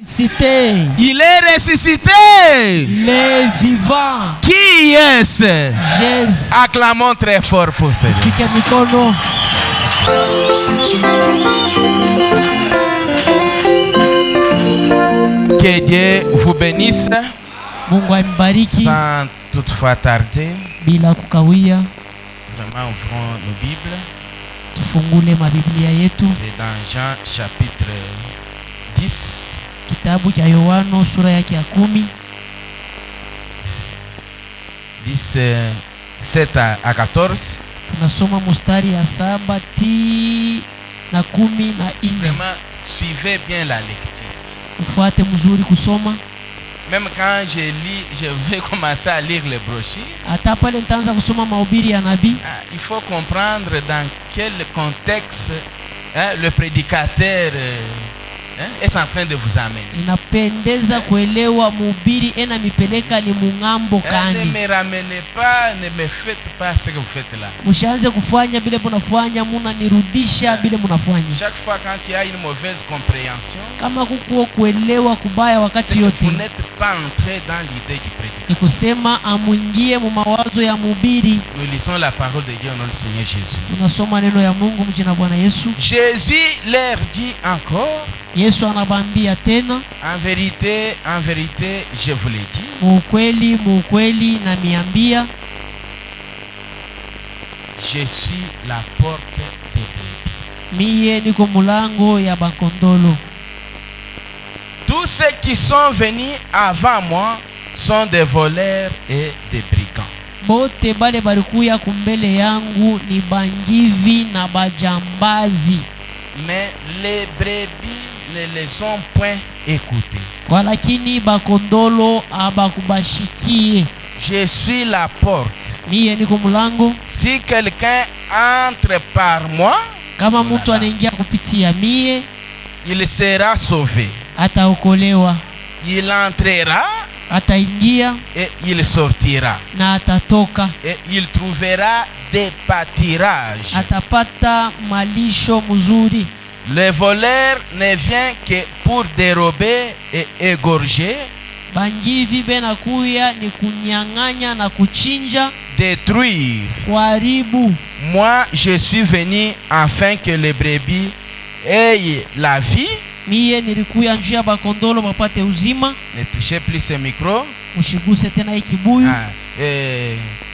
Ressuscité. Il est ressuscité. Les vivants. Qui est-ce? Jésus. Acclamons très fort pour Seigneur. Pike mikono. Que Dieu vous bénisse. Mungu ambariki. Sans toutefois tarder. Bila kukawia. Vraiment ouvrons nos Bibles. Tufungule mabiblia yetu. C'est dans Jean chapitre 10. Kitabu cha Yohana sura yake ya 10. 7 à 14. Tunasoma mstari ya 7 na 10 na 4. Vraiment, suivez bien la lecture. Ufuate mzuri kusoma. Même quand je lis, je vais commencer à lire les brochures. Hata pale nitaanza kusoma mahubiri ya nabii. Il faut comprendre dans quel contexte le prédicateur est en train de vous amener. Inapendeza kuelewa mhubiri ena mipeleka ni mungambo kani. Ne me ramenez pas, ne me faites pas ce que vous faites là. Mushaanze kufanya bile munafanya, muna nirudisha bile munafanya. Chaque fois quand il y a une mauvaise compréhension, kama kuko kuelewa kubaya wakati yote, vous n'êtes pas entré dans l'idée du prédicateur. Ni kusema amuingie mu mawazo ya mhubiri. Nous lisons la parole de Dieu au nom du Seigneur Jésus. Tunasoma neno ya Mungu mjina Bwana Yesu. Jésus leur dit encore, Yesu anabambia tena, en vérité, je vous l'ai dit. Muukweli na miambia, je suis la porte des brebis. Miye niko mulango ya bakondolo. Tous ceux qui sont venus avant moi sont des voleurs et des brigands. Bote bale balikuya kumbele yangu ni bangivi na bajambazi. Mais les brebis ne les ont point écoutés. Walakini bakondolo abakubashikie. Je suis la porte. Miye niko mulango. Si quelqu'un entre par moi, kama mtu anaingia kupitia mie, il sera sauvé. Ataokolewa. Il entrera, ataingia, et il sortira, na atatoka, et il trouvera des pâtirages. Atapata malisho mzuri. Le voleur ne vient que pour dérober et égorger, bangivi benakuya ni kunyang'anya na kuchinja, détruire. Kuharibu. Moi, je suis venu afin que les brebis aient la vie. Miye nilikuya njia ya bakondolo bapate uzima. Ne touchez plus ce micro. Mushiguse tena ikibuyu.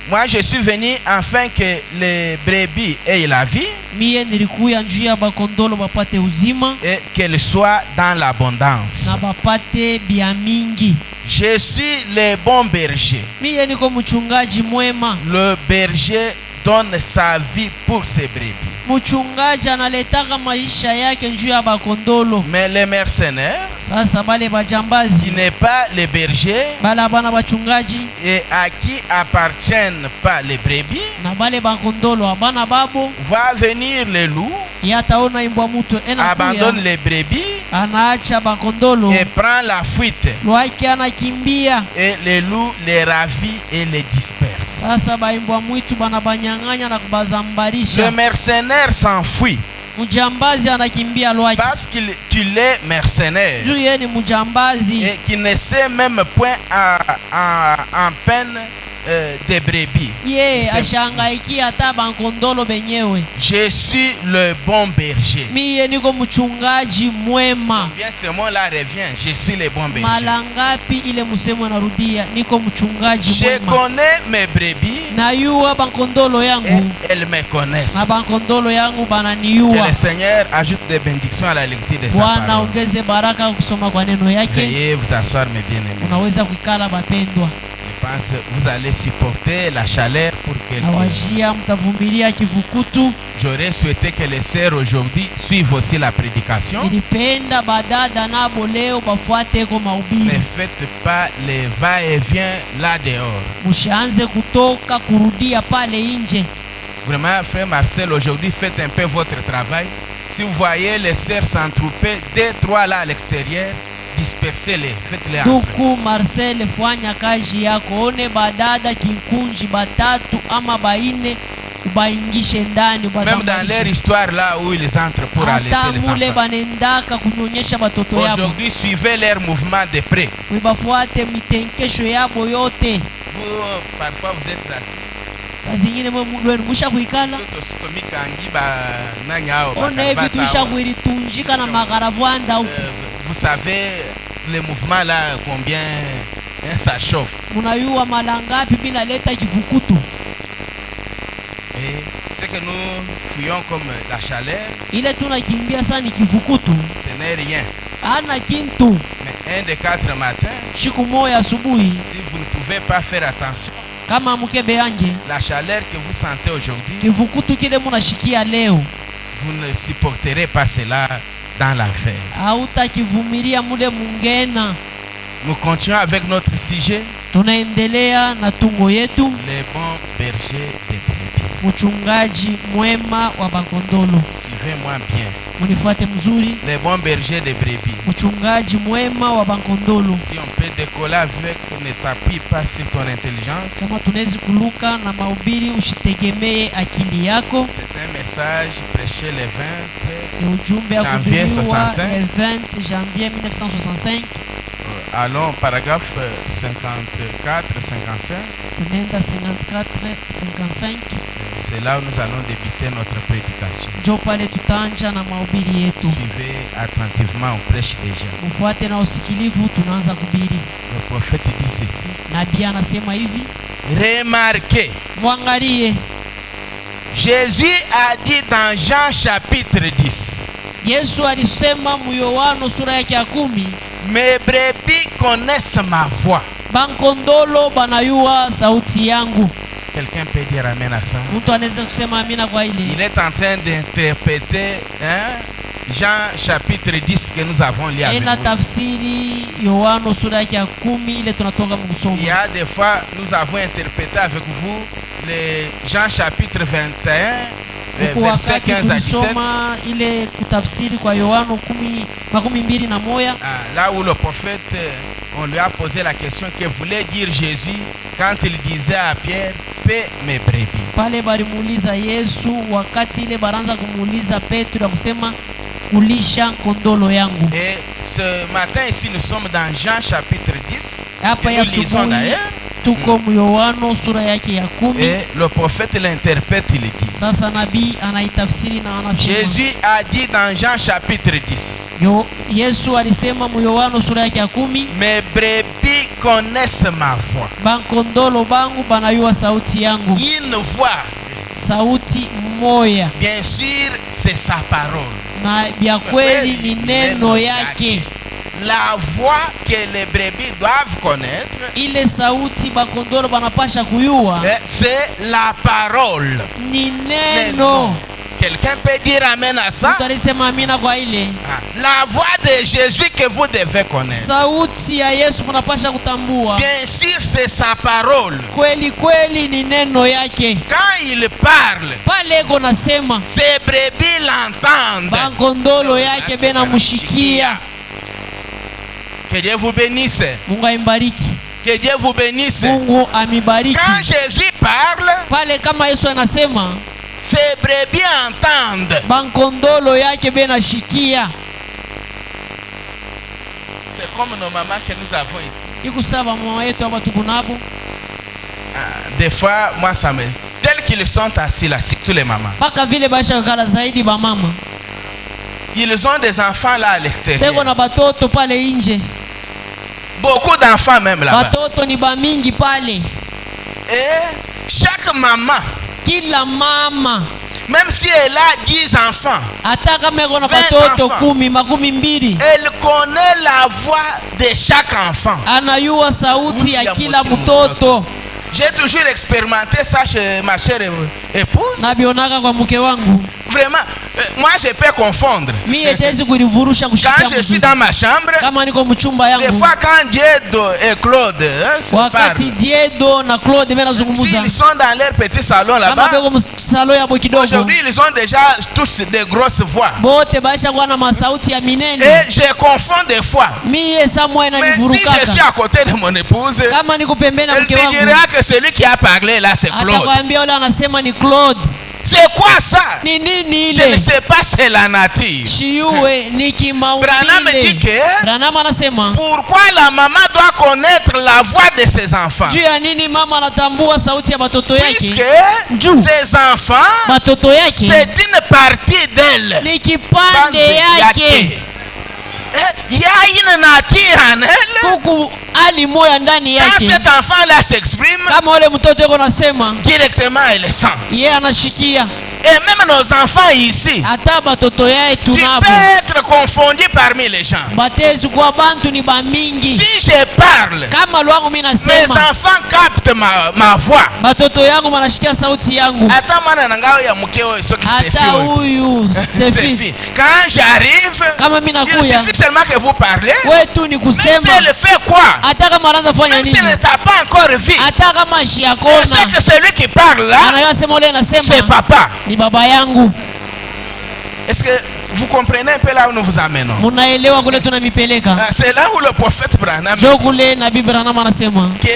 Moi, je suis venu afin que les brebis aient la vie. Miye nilikuya njia ya bakondolo bapate uzima. Et qu'elles soient dans l'abondance. Na bapate bia mingi. Je suis le bon berger. Miye niko mchungaji mwema. Le berger donne sa vie pour ses brebis. Mchungaji analetaka maisha yake njuu ya bakondolo. Mais les mercenaires, sasa bale bajambazi, qui n'est pas les bergers, bala bana bachungaji, et à qui appartiennent pas les brebis, na bale bakondolo abana babo, va venir le loup, yataona imbwa mutu ena abandonne les brebis, anaacha bakondolo et prend la fuite. Lwaki anakimbia, et le loup les ravit et les disperse. Sasa baimbwa mwitu bana banyang'anya na kubazambarisha. Le mercenaire s'enfuit. Mujambazi anakimbia lwaki. Parce qu'il est mercenaire. Juu yeye ni mujambazi. Et qu'il ne sait même point en peine des brebis. Ye ashangaikia hata bakondolo benyewe. Je suis le bon berger. Miye niko mchungaji mwema. Bien ce mot-là revient. Je suis le bon berger. Malangapi ile musemo narudia, niko mchungaji mwema. Je connais mes brebis. Na yuwa bakondolo yangu. Elles me connaissent. Na bakondolo yangu bananiua. Que le Seigneur ajoute des bénédictions à la lecture de sa parole. Bwana ongeze baraka kusoma kwa neno yake. Veuillez vous asseoir mes bien-aimés. Unaweza kuikala bapendwa. Je pense vous allez supporter la chaleur pour quelques. Awajia mtavumilia kivukutu. J'aurais souhaité que les sœurs aujourd'hui suivent aussi la prédication. Nilipenda badada nabo leo bafuate kwa mahubiri. Ne faites pas les va-et-vient là dehors. Mushaanze kutoka kurudia pale nje. Vraiment, frère Marcel, aujourd'hui faites un peu votre travail. Si vous voyez les sœurs s'entrouper, 2-3 là à l'extérieur, dispersez-les, faites-les entrer. Duku Marcel, fanya kazi yako. One badada kinkunji batatu ama baine ubaingishe ndani, Même dans leur ubazambalishe. histoire là où ils entrent pour allaiter Hata les mule enfants. banendaka kunyonyesha batoto yabo, Aujourd'hui, suivez leur mouvement de près. wibafuate mitenkesho yabo yote. Vous, parfois, vous êtes assis. Saa zingine mwe mundu wenu musha kuikala Soto mikangi ba nanyao ba ona hivi karvata tuisha wa. kuiritunjika na makaravwanda huko. Vous savez les mouvements là combien ça chauffe. Munayua mara ngapi bila leta kivukutu. Et ce que nous fuyons comme la chaleur, Ile tunakimbia sana ni kivukutu, ce n'est rien. hana kintu. Mais un des 4 matins, Siku moja asubuhi, si vous ne pouvez pas faire attention, kama mkebe yange la chaleur que vous sentez aujourd'hui, kivukutu kile munashikia leo, vous ne supporterez pas cela dans l'enfer. hautakivumilia mule mungena. Nous continuons avec notre sujet, Tunaendelea na tungo yetu, les bons bergers de brebis. mchungaji mwema wa bakondolo. Suivez-moi bien. Munifuate mzuri, Les bons bergers de brebis. mchungaji mwema wa bakondolo. Si on peut décoller avec, ne t'appuie pas sur ton intelligence. Kama tunawezi kuluka na mahubiri, usitegemee akili yako. C'est un message prêché le 20. Ni ujumbe ya Janvier kutumiwa 65. le 20 janvier 1965. Allons, paragraphe 54-55. Tunaenda 54-55. C'est là où nous allons débuter notre prédication. Njo pale tutaanja na mahubiri yetu. Suivez attentivement, on prêche déjà. Mufuate na usikilivu, tunaanza kubiri. Le prophète dit ceci. Nabii anasema hivi, Remarquez, mwangalie. Jésus a dit dans Jean chapitre 10, Yesu alisema mu Yohana sura yake ya 10, mes brebis connaissent ma voix. bankondolo banayua sauti yangu. Quelqu'un peut dire amen à ça? Mtu anaweza kusema amina kwa ile. Il est en train d'interpréter Jean chapitre 10 que nous avons lu avec Ena vous. tafsiri Yohana sura yake ya 10 ile tunatoka Il y mkusoma. a des fois, nous avons interprété avec vous les Jean chapitre 21, Huku verset wakati 15 à 17. tulisoma ile kutafsiri kwa Yohana 10:21, Là où le prophète, on lui a posé la question que voulait dire Jésus quand il disait à Pierre, paix mes brebis. pale balimuuliza Yesu wakati ile baranza kumuuliza Petro ya kusema kulisha kondolo yangu. Et ce matin ici, nous sommes dans Jean chapitre 10. Hapa Et ya nous lisons asubuhi d'ailleurs. tuko mu Yohana sura yake ya 10. Et le prophète l'interprète, il dit. Sasa nabii anaitafsiri na anasema, Jésus a dit dans Jean chapitre 10, Yesu alisema mu Yohana sura yake ya 10, mes brebis connaissent ma voix. bankondolo bangu banayua sauti yangu. Une voix, Sauti moya bien sûr, c'est sa parole. na bya kweli ni neno yake. La voix que les brebis doivent connaître, Ile sauti bakondolo banapasha kuyua c'est la parole. ni neno. Quelqu'un peut dire amen à ça? Mtu alisema amina kwa ile. La voix de Jésus que vous devez connaître. Sauti ya Yesu munapasha kutambua. Bien sûr, c'est sa parole. Kweli kweli ni neno yake. Quand il parle, Pale ego nasema ses brebis l'entendent. bankondolo yake bena mushikia. Que Dieu vous bénisse. Mungu aibariki. Que Dieu vous bénisse. Mungu amibariki. Quand Jésus parle, Pale kama Yesu anasema ses brebis entendent. bankondolo yake bena shikia. C'est comme nos mamans que nous avons ici. Ikusaba mama yetu hapa tuko nabo. Des fois, moi, ça me... Tels qu'ils sont assis là, surtout les mamans. Paka vile basha kala zaidi ba mama. Ils ont des enfants là à Peko l'extérieur. na batoto pale nje. Beaucoup d'enfants même là-bas. Batoto ni ba mingi pale. Et chaque maman, Kila mama même si elle a 10 enfants, hata kama iko na 20 batoto enfants. 10, 20, elle connaît la voix de chaque enfant. anayua sauti ya kila mtoto. J'ai toujours expérimenté ça chez ma chère épouse. Nabionaka kwa mke wangu. Vraiment, Moi, je peux confondre. Mimi etezi kulivurusha Quand kushikia je suis mzuri. dans ma chambre, Kama niko mchumba des yangu, fois quand Diedo et Claude se wakati parlent, Diedo na Claude mena zungumuza, s'ils sont dans leur petit salon kama là-bas, beko msalo yabo kidogo, aujourd'hui ils ont déjà tous des grosses voix. bote baisha kuwa na masauti ya minene. Et je confonds des fois. Mie samwa Mais si je suis inanivurukaka. à côté de mon épouse, Kama niko pembeni na elle mke te wangu, dira que celui qui a parlé là, c'est Claude. atakwambia yule anasema ni Claude. C'est quoi ça? Ni nini Je ne ile? sais pas, c'est la nature. Shiuwe ni Branham dit kimaumbile. que Branham anasema pourquoi la maman doit connaître la voix de ses enfants? juu ya nini mama anatambua sauti ya batoto Puisque yake? Juu ses enfants, batoto yake c'est une partie d'elle. ni kipande yake, Il y a une nature en elle. kuku ali moya ndani Quand yake. cet enfant-là s'exprime, Kama ule mtoto yuko nasema, directement elle sent. yeye anashikia. Et même nos enfants ici, Hata batoto yetu qui nabo peut être confondu parmi les gens. batezi kwa bantu ni bamingi. Si je parle, Kama lwangu mimi mes nasema, enfants captent ma voix. batoto yangu wanashikia sauti yangu. Hata mwana na ngao ya mkeo isoki Hata Steffi. huyu Steffi, Quand j'arrive, kama mimi il nakuya, suffit seulement que vous parlez. wetu ni Même si kusema, elle fait quoi? hata kama anaanza fanya Même si elle nini, ne t'a pas encore vu. hata kama On sait shiakona que celui qui parle là, anayosema ule c'est anasema papa. ni baba yangu. Est-ce que vous comprenez un peu là où nous vous amenons? Munaelewa kule tunamipeleka? Ah, c'est là où le prophète Branham Jo kule nabii Branham anasema que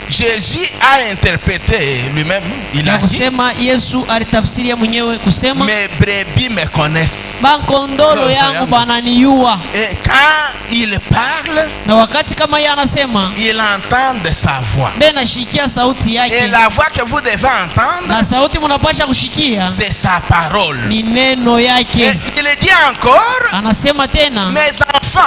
Jésus a interprété lui-même. Il na a dit, kusema Yesu alitafsiria mwenyewe kusema, mes brebis me connaissent. bakondolo yangu bananiyua. Et quand il parle, Na wakati kama yeye anasema, il entend sa voix. be nashikia sauti Et yake, la voix que vous devez entendre, na sauti munapasha kushikia c'est sa parole. ni neno Et yake. il dit encore, Anasema tena, mes enfants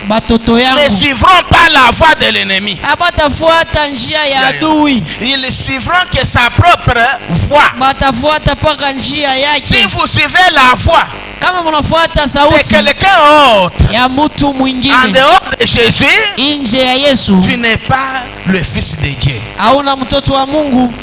batoto ne yangu suivront pas la voix de l'ennemi. abatafuata njia ya adui, Ils suivront que sa propre voix. batafuata paka njia Si yake. vous suivez la voix Kama munafuata de sauti quelqu'un autre ya mutu en mwingine dehors de Jésus, nje ya Yesu, tu n'es pas le fils de Dieu. hauna mtoto wa Mungu.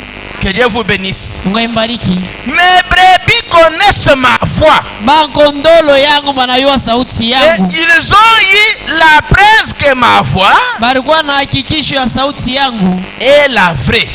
Que Dieu vous bénisse. Mungu imbariki. Mes brebis connaissent ma voix. Bakondolo yangu banayua sauti Et yangu, ils ont eu la preuve que ma voix balikuwa na hakikisho ya sauti yangu est la vraie.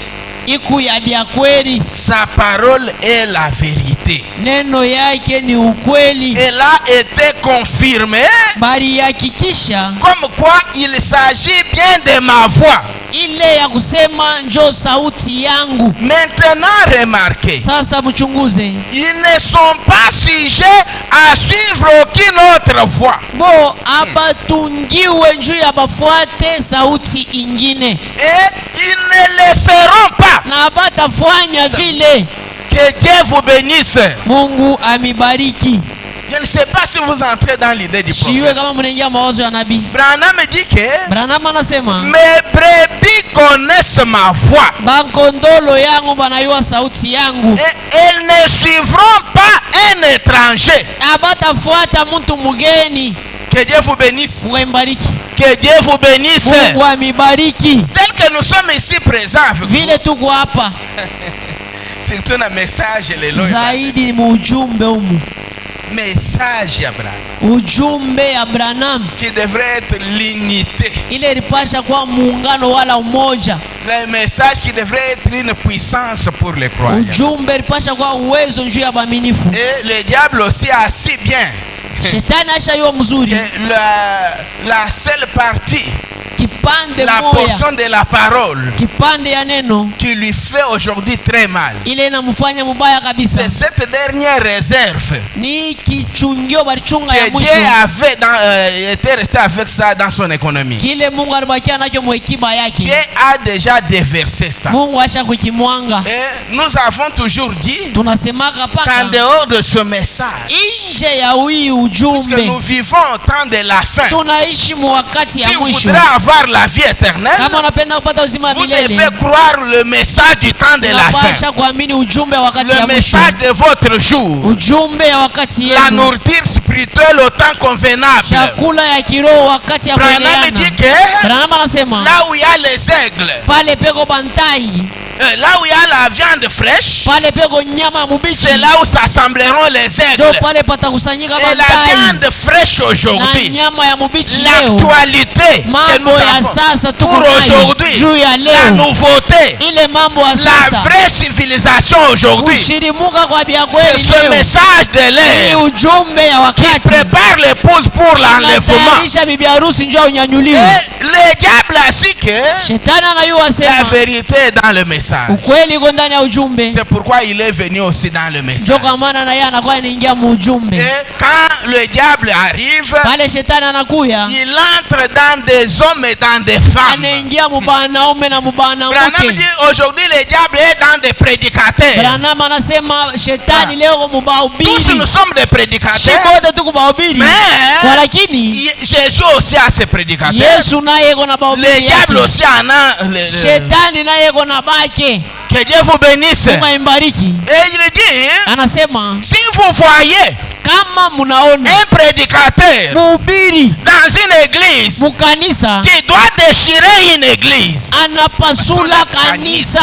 iku ya bya kweli, Sa parole est la vérité. neno yake ni ukweli. Elle a été confirmée Balihakikisha comme quoi il s'agit bien de ma voix. ile ya kusema njo sauti yangu. Maintenant, remarquez, Sasa mchunguze, ils ne sont pas sujets à suivre aucune autre voix. bo abatungiwe njuu ya bafuate sauti ingine, Et ils ne le feront pas. na abatafanya vile. Que Dieu vous bénisse. Mungu amibariki. Je ne sais pas si vous entrez dans l'idée du Shiwe prophète. kama mnaingia mawazo ya nabii Branham dit que Branham anasema, mes brebis connaissent ma voix. bakondolo yangu banayua sauti yangu, Et elles ne suivront pas un étranger. abatafuata mtu mgeni. Que Dieu vous bénisse. Mungu imbariki. Que Dieu vous bénisse. Mungu amibariki. Tel que nous sommes ici présents avec vous. Vile tuko hapa Surtout un message, les lois. zaidi ni ujumbe umu, Message Abraham. ujumbe ya Branham Qui devrait être l'unité. ile ilipasha kuwa muungano wala umoja. Le message qui devrait être une puissance pour les croyants. Ujumbe ilipasha kuwa uwezo njuu ya baminifu. Et le diable aussi a si bien Shetani ashayua mzuri que la seule partie, kipande la moya, portion de la parole kipande ya neno qui lui fait aujourd'hui très mal, ile inamfanya mubaya kabisa, c'est cette dernière réserve ni kichungio balichunga ya que Dieu mwisho, avait était resté avec ça dans son économie. kile Mungu alibakia nacho mwekiba Dieu yake. a déjà déversé ça. Mungu asha kukimwanga. Et nous avons toujours dit Tunasemaka qu'en paka dehors de ce message, nje ya hii puisque ujumbe nous vivons au temps de la fin, tunaishi mu wakati si ya vous mwisho. voudrez avoir la vie éternelle, Kama unapenda kupata uzima wa vous milele, devez croire le message du temps de la fin, unapasha kuamini ujumbe wa wakati ya le mwisho, message de votre jour, ujumbe ya wakati la yenu, nourriture spirituelle au temps convenable. chakula ya kiroho wakati ya Branham kueleana. dit que Branham anasema là où il y a les aigles, pale peko bantai Là où il y a la viande fraîche, pale peko nyama mubichi, c'est là où s'assembleront les ndio aigles. pale patakusanyika Et la bandai. viande fraîche Na aujourd'hui, nyama ya mubichi leo, l'actualité que mambo nous ya avons sasa tuko pour nayo aujourd'hui, juu ya la leo, nouveauté, ile mambo ya la sasa, vraie civilisation aujourd'hui, kushirimuka kwa bia c'est kweli ce leo, message de ni l'air ujumbe ya qui wakati prépare l'épouse pour l'enlèvement. unatayarisha bibi harusi njoo unyanyuliwe. Et le diable a su que Shetani anayua la sema vérité est dans le message. ukweli uko ndani ya ujumbe, C'est pourquoi il est venu aussi dans le message. ndio kwa maana na yeye anakuwa anaingia mu ujumbe. Et quand le diable arrive, Pale shetani anakuya, il entre dans des hommes et dans des femmes. anaingia mu banaume na mu Branham banawake. dit aujourd'hui le diable est dans des prédicateurs. Branham anasema shetani leo mu Tous bahubiri, nous sommes des prédicateurs. wote tuko bahubiri, Mais lakini Jésus aussi a ses prédicateurs. Yesu naye iko na Le bahubiri diable yake, aussi en a. shetani naye iko na bake. Que Dieu vous bénisse. Mungu imbariki. Et il dit, Anasema si vous voyez kama munaona un prédicateur mhubiri dans une église mukanisa qui doit déchirer une église, anapasula kanisa,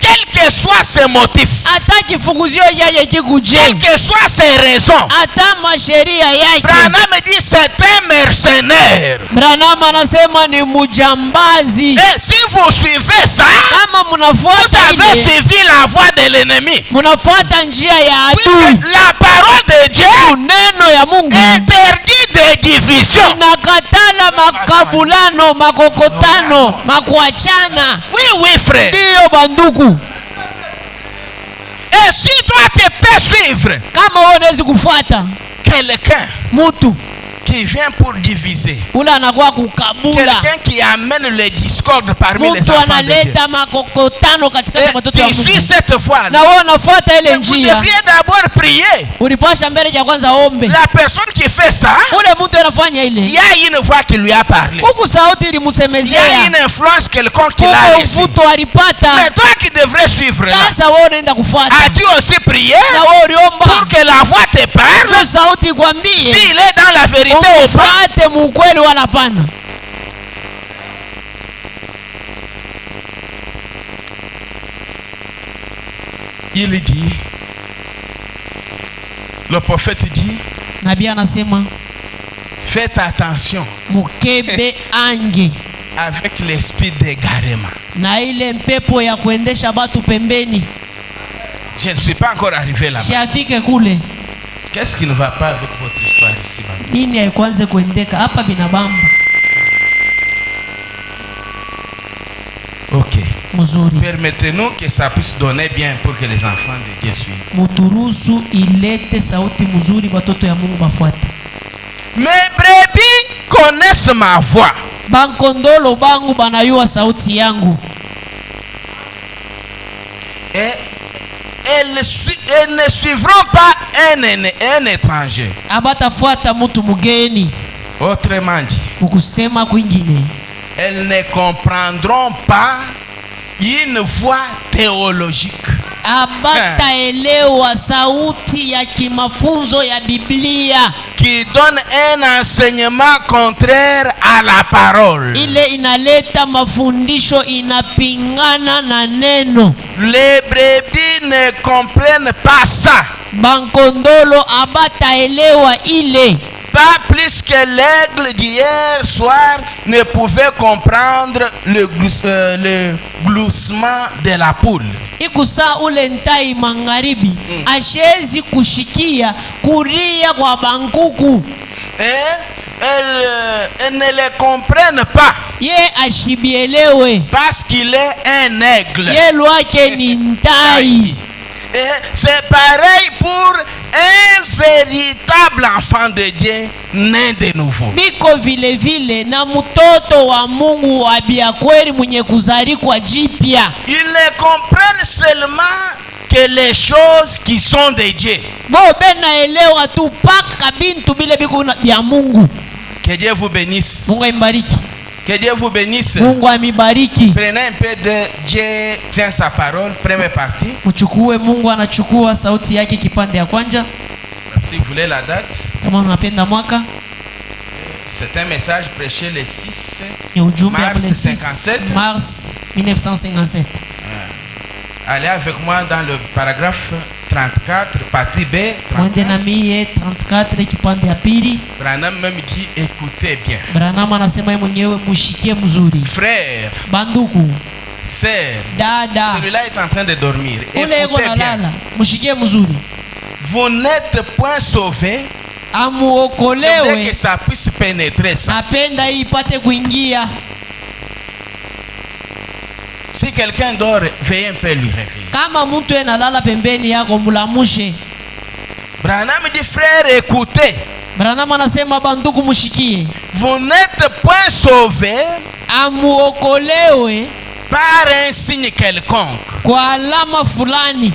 quels que soient ses motifs, hata kifunguzio yeye kikuje, quelles que soient ses raisons, hata masheria yake. Branham dit c'est un mercenaire. Branham anasema ni mujambazi. Et si vous suivez ça, Kama vous munafuata avez ile, suivi la voie de l'ennemi. munafuata njia ya adui. Puisque la parole de Dieu Neno ya Mungu interdit des divisions. inakatala makabulano, makokotano, makuachana. Oui, oui, frère. Ndiyo banduku, Et si toi tu peux suivre kama wewe unaweza kufuata quelqu'un mtu qui vient pour diviser, ule anakuwa kukabula, quelqu'un qui amène le discorde parmi les mtu enfants de Dieu, analeta makokotano katikati ya watoto wa et tu suis Mungu, cette voie, na wewe unafuata ile vous njia, devriez d'abord prier. ulipasha mbele ya kwanza ombe. La personne qui fait ça, Ule mtu anafanya il ile, y a une voix qui lui a parlé. huku sauti Il y a ilimusemezea, une influence quelconque qui l'a kuko reçu. uvuto alipata. Mais toi qui devrais suivre là, Sasa wewe unaenda kufuata, as-tu aussi prié na wewe uliomba pour que la voix te parle? hiyo sauti kwambie S'il est dans la vérité ou pas? ufuate muukweli wala hapana. Il dit, le prophète dit, Nabii anasema faites attention mukebe ange avec l'esprit d'égarement. na ile mpepo ya kuendesha batu pembeni, Je ne suis pas encore arrivé là-bas. siafike kule. Qu'est-ce qui ne va pas avec votre histoire ici, Baba? Nini haikuanze kuendeka hapa binabamba Ok. mzuri, Permettez-nous que ça puisse donner bien pour que les enfants de Dieu suivent. muturusu ilete sauti mzuri, watoto ya Mungu bafuate. Mes brebis connaissent ma voix. Bankondolo bangu banayua sauti yangu, Et elles ne suivront pas un étranger. abatafuata mtu mugeni. Autrement dit, Ukusema kwingine, elles ne comprendront pas une voix théologique abataelewa sauti ya kimafunzo ya Biblia qui donne un enseignement contraire à la parole. ile inaleta mafundisho inapingana na neno. Les brebis ne comprennent pas ça. Bankondolo abataelewa ile, Pas plus que l'aigle d'hier soir ne pouvait comprendre le gloussement de la poule. ikusaa ule ntai magharibi ashezi kushikia kuria kwa bankuku, Et elles ne le comprennent pas ye ashibielewe, parce qu'il est un aigle. ye lwake ni ntai. Et c'est pareil pour un véritable enfant de Dieu né de nouveau. Biko vile vile na mtoto wa Mungu wa bia kweli mwenye kuzarikwa jipya, Ils ne comprennent seulement que les choses qui sont de Dieu. bo benaelewa tu paka bintu bile biko bya Mungu. Que Dieu vous bénisse. Mungu ambariki, Que Dieu vous bénisse. Mungu amibariki. Prenez un peu de Dieu tient sa parole, première partie. Mchukue, Mungu anachukua sauti yake kipande ya kwanza. Si vous voulez la date, Kama unapenda mwaka, c'est un message prêché le 6 ni ujumbe Mars hapo le 6 57. Mars 1957. Allez avec moi dans le paragraphe 34, partie B. Mwende na mie 34 kipande ya pili. Branham même dit écoutez bien. Branham anasema yeye mwenyewe mushikie mzuri. Frère, Banduku, sœur, dada, celui-là est en train de dormir. ule eko Écoutez bien. nalala, mushikie mzuri. Vous n'êtes point sauvés. Je voudrais Amuokolewe. que ça puisse pénétrer ça. Napenda hii ipate kuingia. Si quelqu'un dort, veuillez un peu lui réveiller. Kama mtu analala pembeni yako mulamushe. Branham dit frère, écoutez. Branham anasema banduku mushikie. Vous n'êtes point sauvés Amuokolewe par un signe quelconque. kwa alama fulani.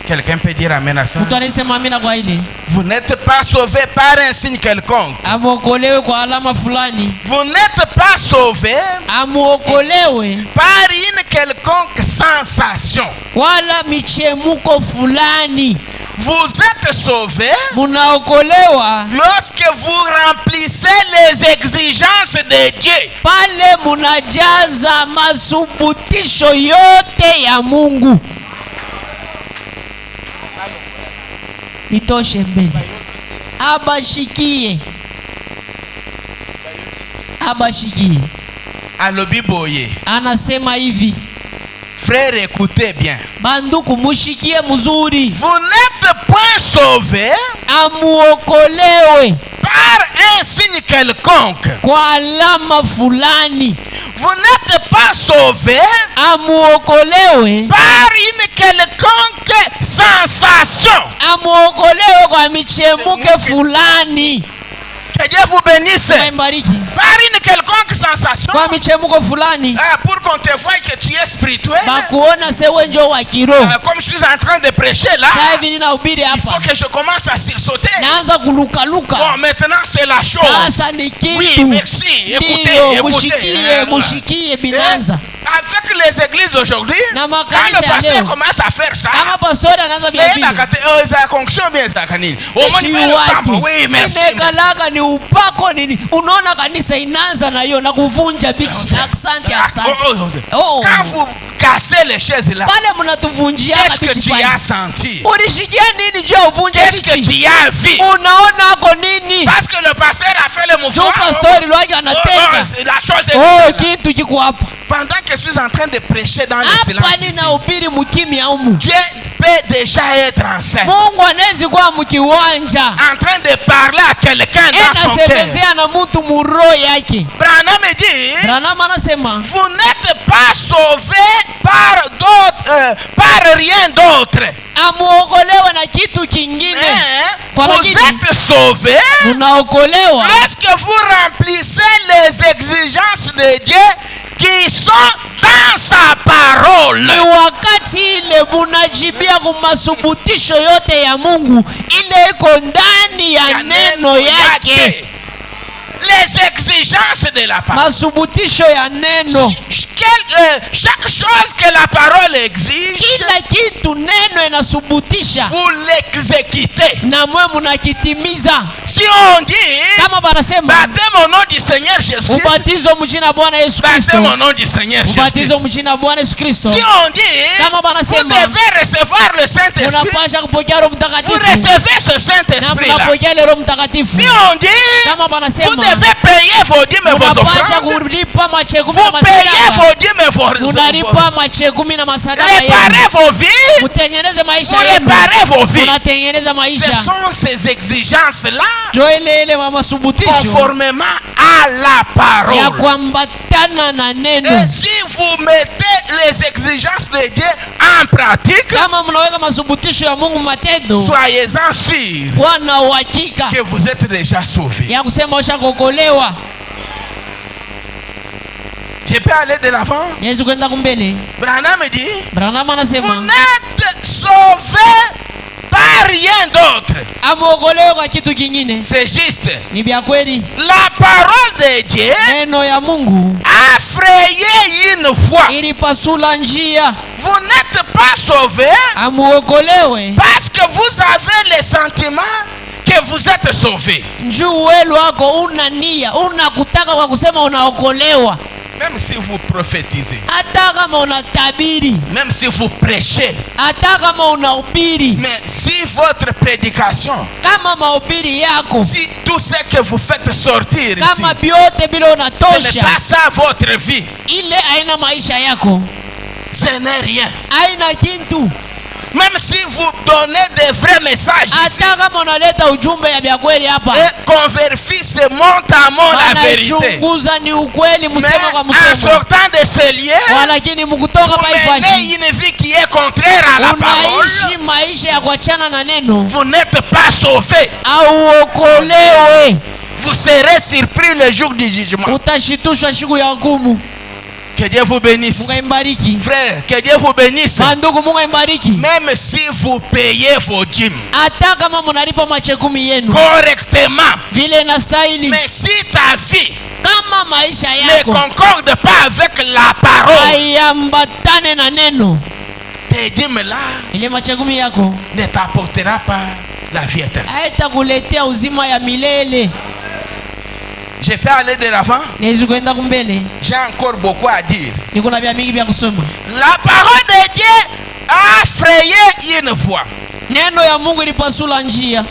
Quelqu'un peut dire amen à ça? Mtu anasema amina kwa ile. Vous n'êtes pas sauvés par un signe quelconque. Amuokolewe kwa alama fulani. Vous n'êtes pas sauvés Amuokolewe par une quelconque sensation. wala michemuko fulani. Vous êtes sauvés Munaokolewa lorsque vous remplissez les exigences de Dieu. pale munajaza masubutisho yote ya Mungu. Nitoshe mbele. Abashikie. Abashikie. Alobi boye. Anasema hivi. Frère, écoutez bien. Banduku mushikie mzuri. Vous n'êtes point sauvés Amuokolewe par un signe quelconque. kwa alama fulani. Vous n'êtes pas sauvés Amuokolewe par une quelconque sensation. amuokolewe kwa michemuke fulani. Que Dieu vous bénisse. Mbariki. Par une quelconque sensation. Kwa michemuko fulani. Pour qu'on te voie que tu es spirituel. Bakuona sewe njo wa kiroho. Comme je suis en train de prêcher là, Sasa hivi ninahubiri il faut hapa. que je commence à sursauter. Naanza kuluka luka. Bon, maintenant c'est la chose. Sasa ni kitu. Oui, merci. Écoutez, Ndio, écoutez. mushikie, mushikie binanza. Avec les églises d'aujourd'hui, Na quand makanisa le ya pasteur leo. commence à faire ça, Kama pastori anaanza vya vile. ça fonction bien ça kanini. Au moins Ishi il va wake. le oui, merci. Imekalaka ni upako nini. Unaona kanisa inaanza na hiyo na kuvunja bichi. Asante, asante. Oh. Quand vous cassez les chaises là, Pale mnatuvunjia qu'est-ce que bichi tu pale. as senti? Ulishikia nini juu uvunje Qu'est-ce que bichi? tu as vu? Unaona ako nini? Parce que le pasteur a fait le mouvement. Juu pastori lwake anatenda. La chose est Oh, là. kitu kiko hapa. Pendant que je suis en train de prêcher dans le Hapa silence ici, ninahubiri mkimya humu. Dieu peut déjà être en scène, Mungu anawezi kuwa mkiwanja. en train de parler à quelqu'un dans son cœur. Anasemezea na mtu muroho yake. Branham dit, Branham anasema vous n'êtes pas sauvés par rien d'autre. amuokolewe na kitu kingine. Vous êtes sauvés Munaokolewa lorsque vous remplissez les exigences de Dieu qui sont dans sa parole. ni wakati ile munajibia kumasubutisho yote ya Mungu ile iko ndani ya neno yake. Les exigences de la parole. Masubutisho ya neno. Chaque chose que la parole exige, Kila kitu neno inasubutisha vous l'exécutez. na mwe munakitimiza. Si on dit Kama banasema baptême au nom du Seigneur Jésus-Christ, ubatizo mjina Bwana Yesu Kristo. baptême au nom du Seigneur Ubatizo Jésus-Christ. mjina Bwana Yesu Kristo. Si on dit Kama vous banasema devez recevoir le Saint-Esprit, unapasha kupokea Roho vous Mtakatifu. recevez ce Na Saint-Esprit là. mnapokea ile Roho Mtakatifu. Si on dit Kama vous banasema devez payer vos dîmes et vos unapasha offrandes, kulipa macheku vous na payez masadaka. vos dîmes et vos Unalipa macheku na masadaka yenu. réparez vos vies, Mutengeneze vous maisha yenu. réparez vos vies. Unatengeneza Ce maisha. sont ces exigences-là Jo ile masubutisho conformément à la ya parole. kuambatana na Et neno. si vous mettez les exigences de Dieu en pratique, Kama mnaweka masubutisho ya Mungu matendo, soyez-en sûrs kuwa na uhakika que vous êtes déjà sauvés. ya kusema ushakokolewa. Je peux aller de l'avant. Yesu kwenda kumbele. Branham dit, Branham vous anasema n'êtes sauvés par rien d'autre. amuokolewe kwa kitu kingine. C'est juste. Ni vya kweli. La parole de Dieu Neno ya Mungu a frayé une voie. ilipasula njia. Vous n'êtes pas sauvés Amuokolewe parce que vous avez le sentiment que vous êtes sauvés. njuu welu wako una nia, una kutaka kwa kusema unaokolewa. Même si vous prophétisez, hata kama unatabiri, même si vous prêchez, hata kama unahubiri, mais si votre prédication, kama mahubiri yako, si tout ce que vous faites sortir ici, kama vyote vile ce n'est unatosha, pas ça votre vie, ile haina maisha yako, ce n'est rien. haina kintu. Même si vous donnez des vrais messages ici, Hata kama unaleta ujumbe ya vya kweli hapa, et qu'on vérifie ce mot à mot la vérité, wanachunguza ni ukweli, mais msemo kwa en msemo, sortant de ce lieu, lakini mkutoka vous menez paifashi une vie qui est contraire à la parole, unaishi maisha ya kuachana na neno, vous n'êtes pas sauvé. auokolewe, Vous serez surpris le jour du jugement. utashitushwa siku ya hukumu. Que Dieu vous bénisse. Mungu imbariki. Frère, que Dieu vous bénisse. Bandugu, Mungu imbariki. Même si vous payez vos dîmes Hata kama mnalipa machekumi yenu correctement, vile inastahili, mais si ta vie kama maisha ne yako concorde pas avec la parole, haiambatane na neno, tes dîmes là ile machekumi yako ne t'apportera pas la vie éternelle. haitakuletea uzima ya milele. Je peux aller de l'avant. Niwezi kuenda kumbele, J'ai encore beaucoup à dire. niko na vya mingi vya kusoma. La parole de Dieu a frayé une voie. Neno ya Mungu ilipasula njia.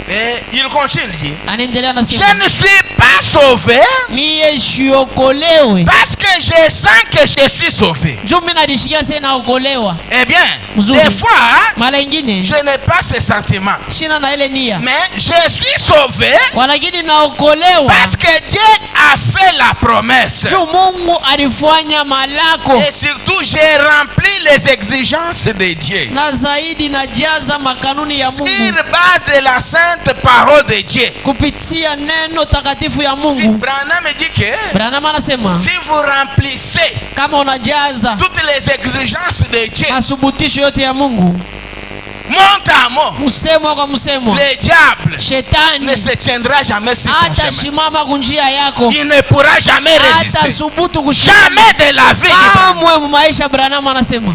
Et il continue, il dit, Anaendelea na je sema, ne suis pas sauvé mie shiokolewe parce que je sens que je suis sauvé. juu mimi najishikia sasa naokolewa. Eh bien, Mzuri. des fois, Mara ingine je n'ai pas ce sentiment. shina na ile nia, Mais je suis sauvé lakini naokolewa parce que Dieu a fait la promesse. juu Mungu alifanya malako, Et surtout, j'ai rempli les exigences de Dieu. na zaidi najaza makanuni ya Sur Mungu base de la sainte parole de Dieu. kupitia neno takatifu ya Si Mungu. Branham dit que Branham anasema si vous remplissez kama unajaza toutes les exigences de Dieu, masubutisho yote ya Mungu, mot à mot, msemo kwa msemo, le diable ne shetani se tiendra jamais sur ton chemin. atashimama kunjia yako, Il ne pourra jamais résister. atasubutu kushinda Jamais de la vie. kamwe mu maisha. Branham anasema,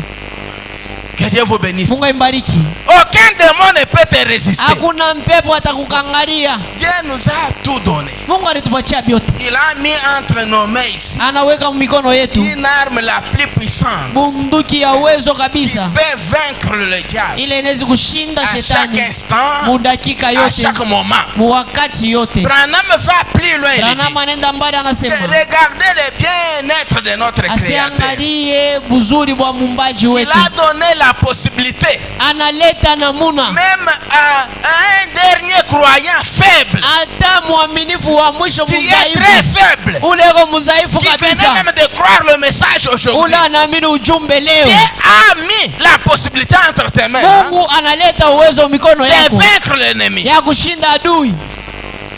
Que Dieu vous bénisse. Mungu imbariki. Aucun démon ne peut te résister. Hakuna mpepo atakukangalia. Dieu nous a tout donné. Mungu alitupatia vyote, Il a mis entre nos mains ici anaweka mikono yetu une arme la plus puissante bunduki ya uwezo qui kabisa, peut vaincre le diable ile inawezi kushinda à chaque shetani instant, mu dakika à yote, chaque moment. mu wakati yote. Branham va plus loin. Il Branham dit anaenda mbali, que anasema regardez le bien-être de notre Créateur. asiangalie buzuri bwa mumbaji Il wetu, a donné la possibilité, analeta namuna même à un dernier croyant faible, hata mwaminifu wa mwisho qui est très mudhaifu, faible, uleko mudhaifu qui venait kabisa, même de croire le message aujourd'hui. ule anaamini ujumbe leo. Dieu a mis la possibilité entre tes mains Mungu analeta uwezo mikono de yako vaincre l'ennemi. ya kushinda adui.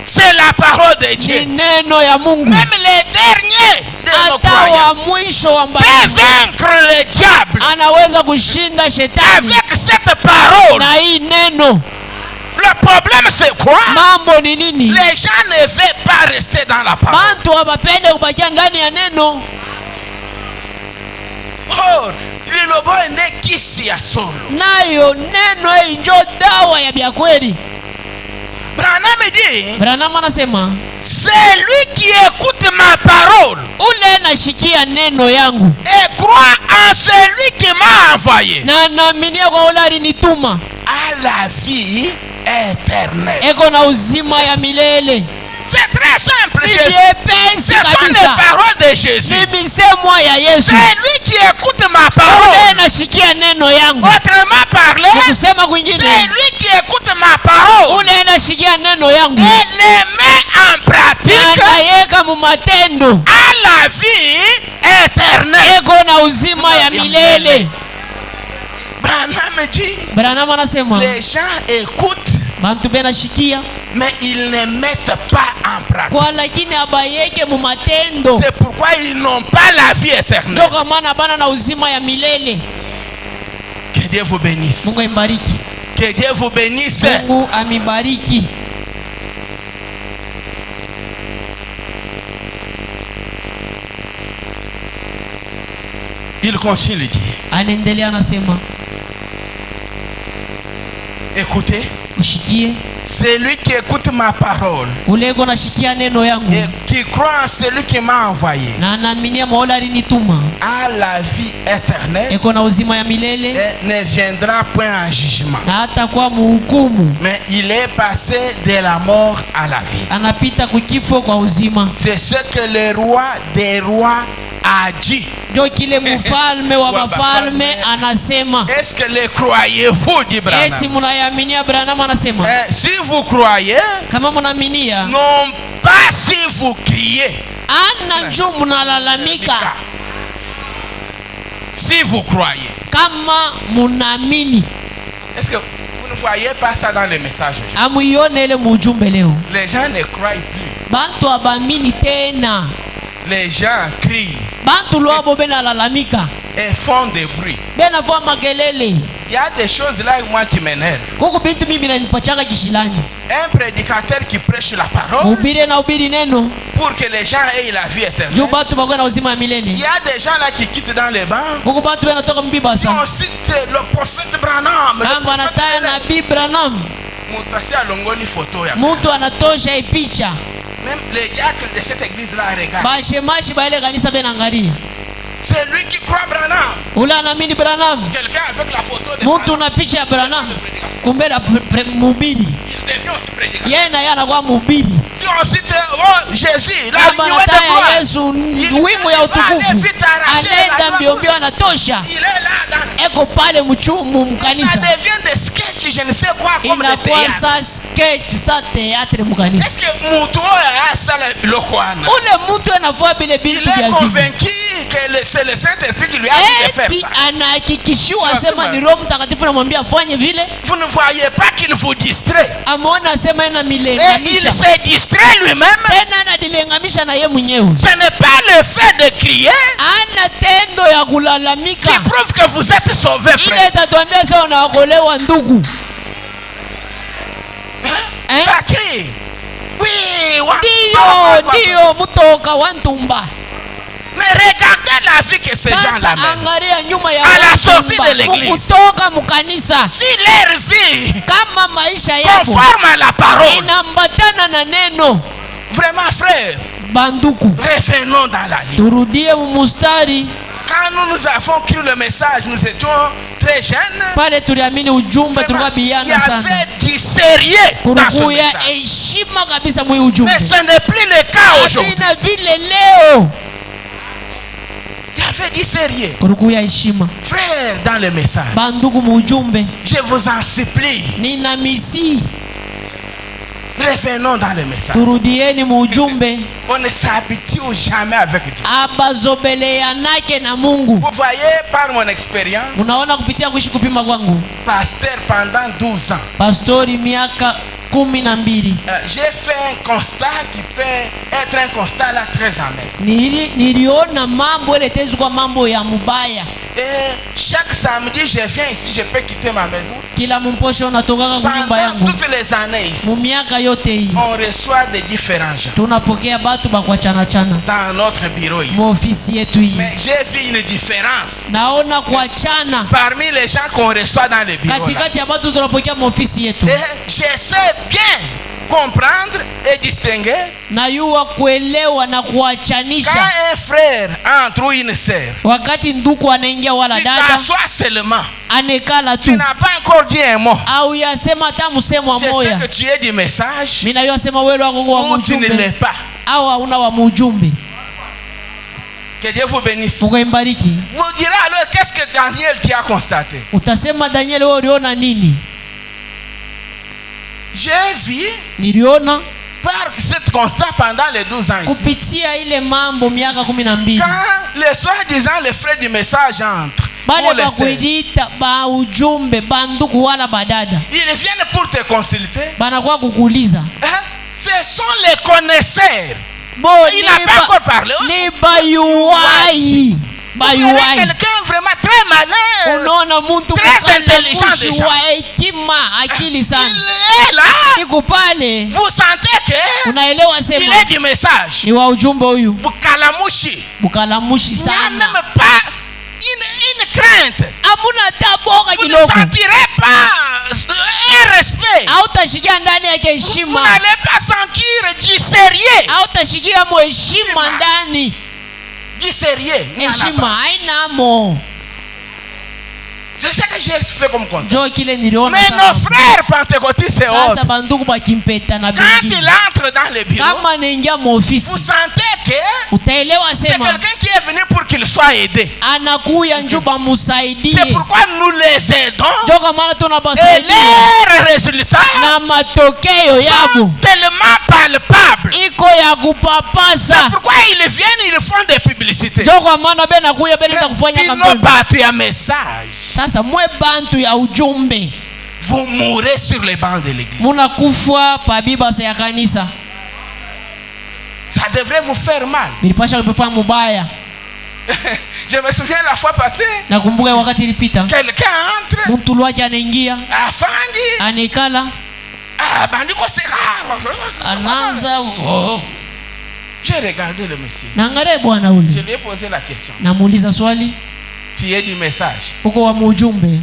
C'est la parole de Ni Dieu. neno ya Mungu. Même les derniers de nos Hata croyants wa mwisho wa peut mbali vaincre le diable anaweza kushinda shetani avec cette parole. na hii neno. Le problème c'est quoi? Mambo ni nini? Les gens ne veulent pas rester dans la parole. Bantu hawapende kubakia ndani ya neno. Oh, lilobo ende kisi ya solo. Nayo neno hii njo dawa ya bya kweli. Branham dit, Branham anasema celui qui écoute ma parole ule nashikia neno yangu et croit en celui qui m'a envoyé na naaminia kwa ule alinituma, a la vie éternelle. eko na uzima ya milele. C'est très simple. Ni Jésus. vyepesi Ce sont les kabisa, paroles de Jésus. ni misemwa ya Yesu. Celui qui écoute ma Ule parole, nashikia neno yangu. autrement parlé, Kusema kwingine, celui qui écoute ma parole ule nashikia neno yangu et les met en pratique anayeka mu matendo, a la vie éternelle. eko na uzima ya milele. Branham dit, Branham anasema les gens écoutent, bantu benashikia mais ils ne mettent pas en pratique. kwa lakini abayeke mu matendo, C'est pourquoi ils n'ont pas la vie éternelle. ndio kwa maana bana na uzima ya milele. Que Dieu vous bénisse. Mungu imbariki. Que Dieu vous bénisse. Mungu amibariki. Il continue de dire, Anaendelea anasema, écoutez, ushikie, celui qui écoute ma parole ule iko nashikia neno yangu et qui croit en celui qui m'a envoyé na anaaminia Mola alinituma, a la vie éternelle iko na uzima ya milele et ne viendra point en jugement. na hata kwa mhukumu, Mais il est passé de la mort à la vie. anapita kukifo kwa uzima. C'est ce que le roi des rois a dit. Ndio kile mfalme wa mafalme anasema. Est-ce que le croyez-vous, dit Branham? Eti mnayaaminia? Branham anasema Si vous croyez, kama mnaaminia, non pas si vous criez. ana njoo mnalalamika. Si vous croyez. Kama mnaamini. Est-ce que vous ne voyez pas ça dans les messages aujourd'hui? Amuione ile mujumbe leo. Les gens ne croient plus. Bantu abamini tena. Les gens crient. Bantu loabo bena lalamika. Et font des bruits. Bena voa makelele. Il y a des choses là moi qui m'énervent. Kuko bintu mimi binanipachaka kishilani. Un prédicateur qui prêche la parole Ubiri na ubiri neno pour que les gens aient la vie éternelle. juu batu bakwe na uzima milele. Il y a des gens là qui quittent dans les bancs. Kuko batu bena toka Si mbibasa. on cite le prophète Branham, Kama anataya nabii Branham, Mutasi alongoli photo ya. mtu anatosha hii picha. Même les diacres de cette église là regardent. Bashemashi ba ile kanisa bena angalia. C'est lui qui croit Branham. Ule anaamini Branham. Quelqu'un avec la photo de Mtu Branham. na picha ya Branham. Kumbe na mhubiri. Il devient aussi prédicateur. Yeye na yeye anakuwa mhubiri. Si on cite Jésus, là Kama il y a de anataya gloire. Yesu wimbo ya utukufu. Anaenda mbio mbio anatosha. Il est là dans. Eko pale mchumu Ça mkanisa. devient des sketchs, je ne sais quoi, comme des Inakuwa théâtres. sa sketch sa teatre mkanisa. Est-ce que Moutou a ça le Kwana? Ule mtu anafua bile Il bintu est vya giza. convaincu que c'est le Saint-Esprit qui lui a dit de faire Eti ça. anahakikishiwa Sasa sema ni Roho Mtakatifu anamwambia afanye vile. Vous ne voyez pas qu'il vous distrait. Ameona sema ina Et il milengamisha. se distrait lui-même. Tena anadilengamisha na yeye mwenyewe. Ce n'est pas le fait de crier Ana tendo ya kulalamika. qui prouve que vous êtes sauvé, Ile frère. itatuambia sasa unaokolewa ndugu. Pas crier. Oui, Ndio mtoka wa ntumba. mais regardez la vie que ces gens-là Sasa mènent. angalia nyuma ya À la watu sortie mba, de l'église. kutoka mkanisa. Si leur vie Kama maisha yako conforme à la parole, inambatana na neno, vraiment, frère, banduku, revenons dans la ligne. turudie mustari. Quand nous avons cru le message, nous étions très jeunes. Pale tuliamini ujumbe, tulikuwa Il y biana sana, avait du sérieux dans ce kurukuya message. heshima kabisa mwi ujumbe. Mais ce n'est plus le cas aujourd'hui. Hakina vile leo, Il y avait du sérieux. kurukuya heshima. Frère, dans le message, Banduku mu ujumbe, je vous en supplie, nina misi, revenons dans le message. turudieni mu ujumbe. On ne s'habitue jamais avec Dieu. Abazobeleanake na Mungu. Vous voyez, par mon expérience, Unaona kupitia kuishi kupima kwangu, pasteur pendant 12 ans, pastori miaka 12, j'ai fait un constat qui peut être un constat là très amer. niliona mambo ile tezu kwa mambo ya mubaya. Et chaque samedi, je viens ici, je peux quitter ma maison. Kila mposho natokaka kwa nyumba Pendant yangu. toutes les années ici, Mu miaka yote hii on reçoit des différents gens tunapokea batu bakwachana chana dans notre bureau ici. mu ofisi yetu hii. Mais j'ai vu une différence Naona kuachana parmi les gens qu'on reçoit dans les bureaux. Là. katikati ya batu tunapokea mu ofisi yetu. Et je sais bien comprendre et distinguer Na yuwa kuelewa na quand kuachanisha un frère entre ou une sœur wakati nduku anaingia wala qui dada t'assoit seulement, anekala tu tu n'as pas encore dit un mot. au yasema hata msemo Je sais moya. que tu es du message Mina yasema wewe wako kwa ou tu ne l'es mjumbe pas. au hauna wa mjumbe. Que Dieu vous bénisse. Mungu imbariki. Vous direz alors qu'est-ce que Daniel qui a constaté? Utasema Daniel, wewe uliona nini? J'ai vu Niliona par cette constat pendant les 12 ans ici. kupitia ile mambo miaka 12. Quand les soi-disant les frères du message entrent, Bale pour les ba sœurs, kuidita ba ujumbe banduku wala badada ils viennent pour te consulter. banakuwa kukuuliza Hein? Ce sont les connaisseurs. bo Il n'a pas encore parlé. ni bayuwai Vous verrez bayuwai. quelqu'un vraiment très malin. Unaona muntu Très intelligent mkalamushi déjà. wa hekima akili sana Il est là. iko pale, Vous sentez que unaelewa il sema est du message. ni wa ujumbe huyu Bukalamushi. bukalamushi Il n'y a sana, même pas une crainte. amuna taboka Vous ne kidogo, sentirez pas un respect respect. Hautashikia ndani yake Vous heshima. n'allez pas sentir du sérieux. Hautashikia mo heshima ndani. Du sérieux. Il n'y en a Heshima pas. hainamo. C'est ce que j'ai fait comme constat. Njoo kile niliona Mais sana. nos frères pentecôtistes et Sasa autres, bandugu bakimpeta na quand il bengine. entre dans le bureau, Kama naingia maofisi, vous sentez que utaelewa c'est sema quelqu'un qui est venu pour qu'il soit aidé. anakuya njoo C'est bamusaidie. pourquoi nous les aidons. Njoo kwa maana Et tunabasaidia leurs résultats na matokeo yabo sont tellement palpables. iko ya C'est kupapasa. pourquoi ils viennent, ils font des publicités. Njoo kwa maana bena kuya bena kufanya Ils n'ont kampeni. pas un message. Sasa mwe bantu ya ujumbe Vous mourrez sur les bancs de l'église. munakufa pa bibasa ya kanisa. Ça devrait vous faire mal. Bilipasha kupefanya mubaya. Je me souviens la fois passée, Nakumbuka wakati ilipita quelqu'un entre, mtu lwake anaingia afandi, anaikala bandiko c'est rare. anaanza J'ai regardé le monsieur. naangalia bwana Je ule, lui ai posé la question. namuuliza swali, Tu es du message. uko wa mujumbe?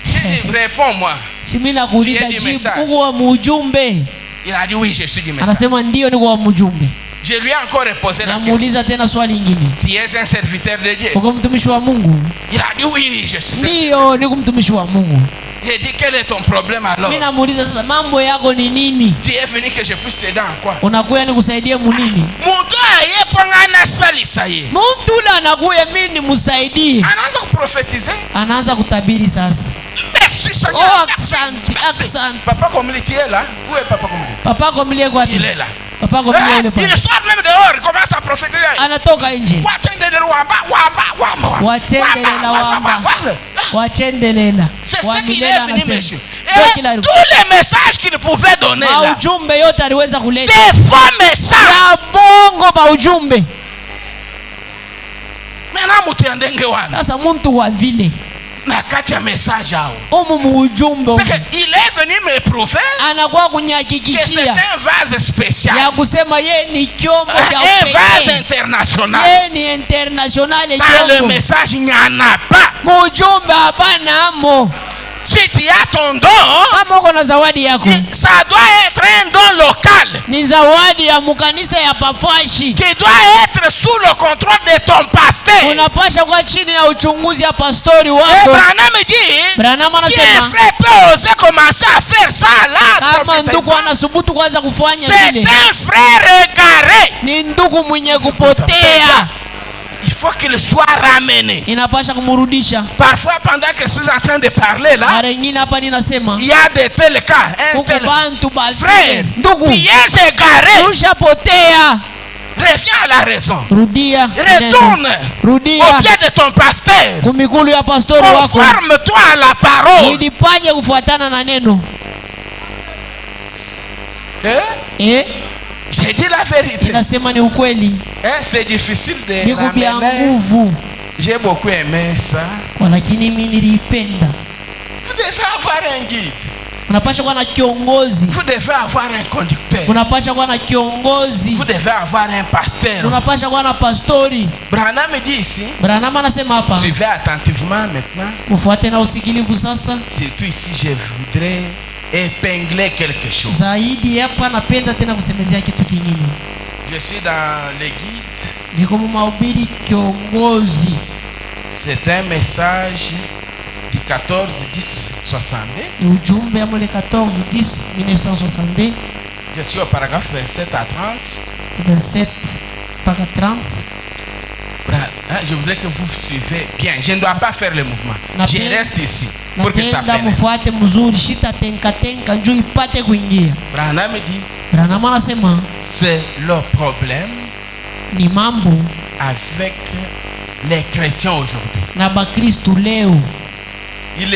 J'ai dit, réponds-moi. Si mimi nakuuliza Tu es du jibu, message. uko wa mujumbe? Il a dit oui, je suis du message. Anasema ndio, niko wa mujumbe. Je lui ai encore reposé la question. Namuuliza tena swali lingine, Tu es un serviteur de Dieu. uko mtumishi wa Mungu? Il a dit oui, je suis. Ndio, niko mtumishi wa Mungu. J'ai dit quel est ton problème alors? Mimi namuuliza sasa, mambo yako ni nini? Tu es venu que je puisse t'aider en quoi? Unakuya nikusaidie munini? Muntu ayepanga salisa ye. Mtu ule anakuya mimi nimsaidie, Anaanza kuprophétiser. anaanza kutabiri sasa. Merci Seigneur. Oh, Merci. asante, Merci. asante. Papa Komili, tu es là? Où est Papa Komili? Papa Komilie kwa Il est là. Papa Komilie yule Il pale. sort même dehors, il commence à prophétiser. Anatoka nje. Watendelela wamba, wamba, wamba. Watendelela wamba. Wachendelela. C'est ce qu'il Wamilela est venu, anasema. monsieur. Ndio Et kila tous les messages qu'il pouvait donner là, ujumbe yote aliweza kuleta. des faux messages. Ya bongo ba ujumbe. Maintenant, mutu ya ndenge wana. Sasa mtu wa vile. Na kati ya message hao. Omu ujumbe. C'est qu'il est venu me prouver Anakuwa que c'est kunyakikishia un vase spécial. ya kusema ye ni kyombo cha Un vase upekee. international. Ye ni international Dans le kyombo. message, il n'y en a pas. Mujumbe hapana amo. Si tu as ton don, Kama uko na zawadi yako, ça doit être un don local ni zawadi ya mukanisa ya pafashi. qui doit être sous le contrôle de ton pasteur. Unapasha kwa chini ya uchunguzi ya pastori Et wako. Branham dit, Branham si un anasema frère peut oser commencer à faire ça là, kama ndugu prophétisant, anasubutu kwanza kufanya c'est vile, un frère égaré. ni ndugu mwenye kupotea, Il faut qu'il soit ramené. inapasha kumurudisha. Parfois, pendant que je suis en train de parler là, Mara nyingine hapa ninasema il y a de tels cas. Un huko tel bantu frère, basi, ndugu tu es égaré. ushapotea, Reviens à la raison. rudia, Retourne rudia au pied de ton pasteur. kumikulu ya pastori wako, Conforme-toi à la parole. ilipanye kufuatana na neno. J'ai dit la vérité. Inasema ni ukweli, C'est difficile de ni kubia ramener. nguvu, J'ai beaucoup aimé ça. lakini mimi nilipenda. Vous devez avoir un guide. Unapasha kuwa na kiongozi, Vous devez avoir un conducteur. unapasha kuwa na kiongozi, Vous devez avoir un pasteur. unapasha kuwa na pastori. Branham dit ici, Branham anasema hapa, suivez attentivement maintenant. ufuate na usikilivu sasa. Surtout ici, je voudrais épingler quelque chose. Zaidi hapa napenda tena kusemezea kitu kingine. Je suis dans le guide. Niko mahubiri kiongozi. C'est un message du 14-10-62. Ni ujumbe ya mwele 14-10-1962, Je suis au paragraphe 27 à 30. 27 mpaka 30. Je voudrais que vous suivez bien. Je ne dois pas faire le mouvement. Je reste ici pour que ça Napenda pénètre. mufuate mzuri, shita tenka tenka njoo ipate kuingia. Branham dit, Branham anasema c'est le problème ni mambo avec les chrétiens aujourd'hui. na bakristu leo. Ils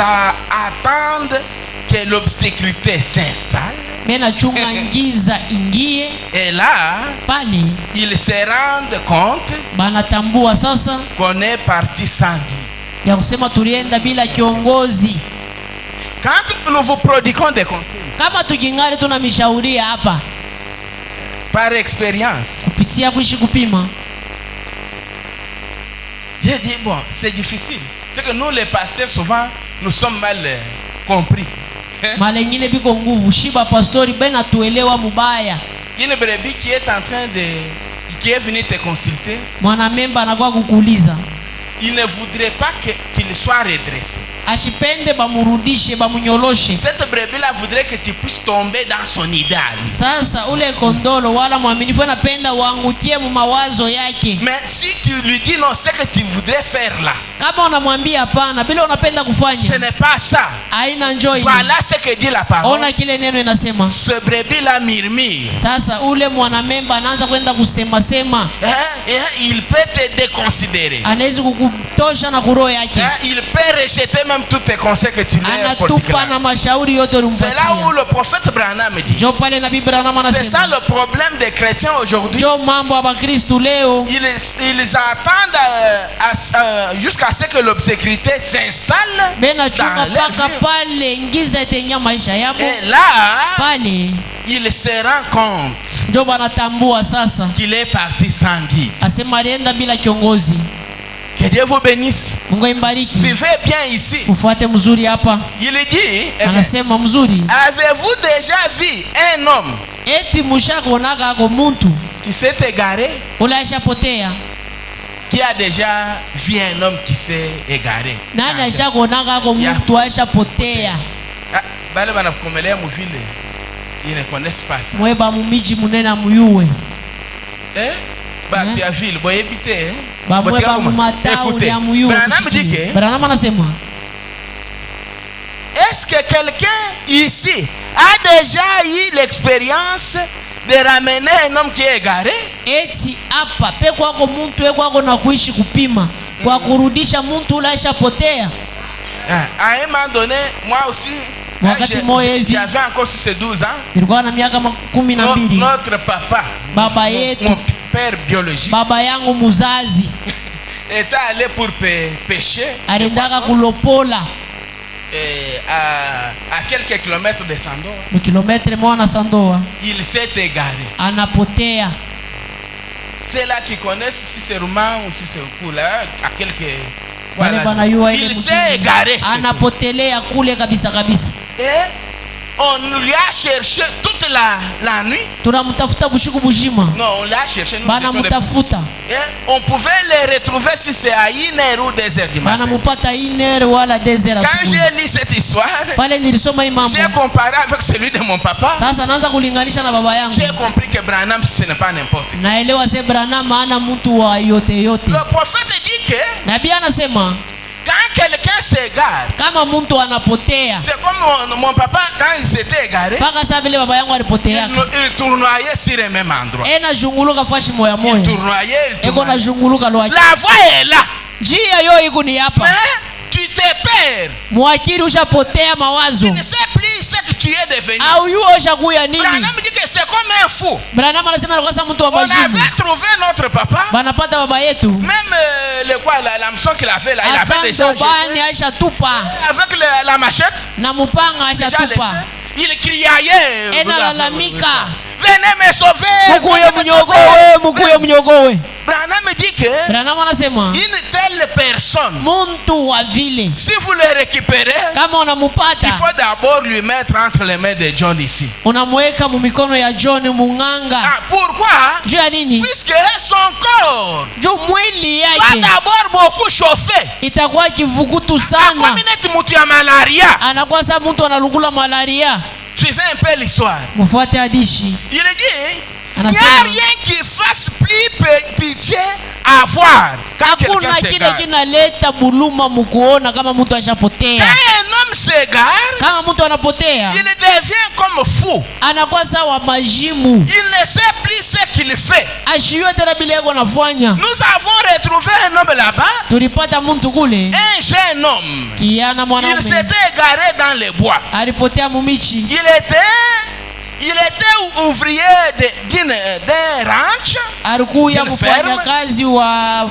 attendent que l'obscurité s'installe. Mena chunga ngiza ingie Et là, pale, ils se rendent compte banatambua sasa qu'on est parti sans guide. ya kusema tulienda bila kiongozi. Quand nous vous prodiguons des conseils, Kama tujingari tuna mishauria hapa par expérience, kupitia kuishi kupima, j'ai dit, bon, c'est difficile. C'est que nous, les pasteurs, souvent, nous sommes mal compris. Mara ingine biko nguvu shiba pastori bena tuelewa mubaya. Une brebis qui est en train qui est venu te consulter, Mwana memba anakuwa kukuuliza. il ne voudrait pas qu'il soit redressé. Ashipende bamurudishe bamunyoloshe. Cette brebis-là voudrait que tu puisses tomber dans son idéal. Sasa ule kondolo wala mwaminifu anapenda uangukie mu mawazo yake. Mais si tu lui dis non, c'est que tu voudrais faire là, Kama unamwambia hapana, bila unapenda ce kufanya, n'est pas ça. haina njoo ile. Voilà ce que dit la parole. Ona kile neno inasema. Ce brebis-là murmure. Sasa ule mwanamemba anaanza kwenda kusema sema, Il peut te déconsidérer. anaweza kukutosha na kuroho yake. Il peut rejeter même tous tes conseils que tu lui as Anatupa apportés. na mashauri yote C'est là où ulimpatia. le prophète Branham dit. Jo pale nabii Branham C'est ça anasema. le problème des chrétiens aujourd'hui. Jo mambo ya Bakristo leo Ils attendent jusqu'à ce que l'obscurité s'installe bena dans chunga leur paka vie. pale ngiza itenya maisha yabo Et là, pale il se rend compte ndio banatambua sasa, qu'il est parti sans guide. asema alienda bila kiongozi. Que Dieu vous bénisse. Mungu imbariki. Vivez bien ici. Ufuate mzuri hapa. Il dit, eh bien, Anasema mzuri, avez-vous déjà vu un homme eti mushakuonaga ako muntu qui s'est égaré? ule ashapotea? Qui a déjà vu un homme qui s'est égaré? Nani ashakuonaga ako muntu ashapotea? Ah, bale banakomelea mu ville, ils ne connaissent pas ça. Mweba mumiji munena muyuwe. Tu as vu, boye bité. Bamweba mumatao ya muyuwe. Branham dit que, Branham anasema, est-ce que quelqu'un ici a déjà eu l'expérience de ramener un homme qui est égaré? eti hapa pe kwako muntu kwako na kuishi kupima kwa kurudisha muntu ule ashapotea. À un moment donné, moi aussi, j'avais encore 12 ans. Nilikuwa na miaka 12. Notre papa, Baba yetu, mon père biologique, baba yangu muzazi était allé pour pêcher aliendaka kulopola à quelques kilomètres de Sandoa. mu kilometre moja na Sandoa, Il s'est égaré. anapotea. C'est là qui connaissent si c'est roumain ou si c'est cool là, à quelques. Wale banayua ile Il s'est égaré. anapotelea kule kabisa kabisa. Et on lui a cherché toute la nuit. Tunamtafuta bushiku bujima, Non, on l'a cherché. bana mutafuta, On pouvait le retrouver si c'est à 1h ou 2h du matin. bana mupata 1h wala 2h. Quand j'ai lu cette histoire, Pale nilisoma hii mambo, j'ai comparé avec celui de mon papa. sasa naanza kulinganisha na baba yangu. J'ai compris que Branham ce n'est pas n'importe qui. Naelewa se Branham ana mtu wa yote yote. Le prophète dit que Nabii anasema quand quelqu'un s'égare, kama mtu anapotea, c'est comme mon papa quand il s'était égaré, paka saa vile baba yangu alipotea, il tournoyait sur le même endroit. ena zhunguluka fashi moya Il moya, tournoyait, il eko na tournoyait. zhunguluka lwaki. La voie est là. Njia yo iko ni hapa. Mais tu te perds. Mwakili ushapotea mawazo. Tu ne sais plus ce que tu es devenu. Au yuo ushakuya nini? Branham dit que c'est comme un fou. Branham anasema alikuwa kama mtu wa On majivu. avait trouvé notre papa. Banapata baba yetu. Même la mission qu'il avait là, il avait déjà Atando bani aisha tupa avec la machette. na mupanga aisha Déjà laissé. tupa. Il criait. Ena lalamika. Venez me sauver. Mukuye mnyogowe, mukuye mnyogowe. Branham me dit que Branham anasema une telle personne, muntu wa vile si vous le récupérez, kama unamupata il faut d'abord lui mettre entre les mains de John ici. unamweka mu mikono ya John Munganga. Ah, pourquoi? Juu ya nini? Puisque son corps Juu mwili va yake d'abord beaucoup chauffer. itakuwa kivukutu Comme sana, une ya malaria. anakuwa sa mtu analugula malaria. Suivez un peu l'histoire. Mfuate hadishi. Il dit, il n'y a Anasema rien qui fasse plus pitié à voir quand hakuna quelqu'un kile s'égare. kinaleta buluma mukuona kama mtu ashapotea. Quand un homme s'égare, Kama mtu anapotea il devient comme fou. anakuwa sawa majimu, Il ne sait plus ce qu'il fait. ashiwe tena bila yako nafanya. Nous avons retrouvé un homme là-bas, Tulipata mtu kule un jeune homme. kiana Il mwanaume s'était égaré dans les bois. alipotea mumichi. Il était ouvrier d'un ranch. Alikuya D'une mfanya ferme. kazi wa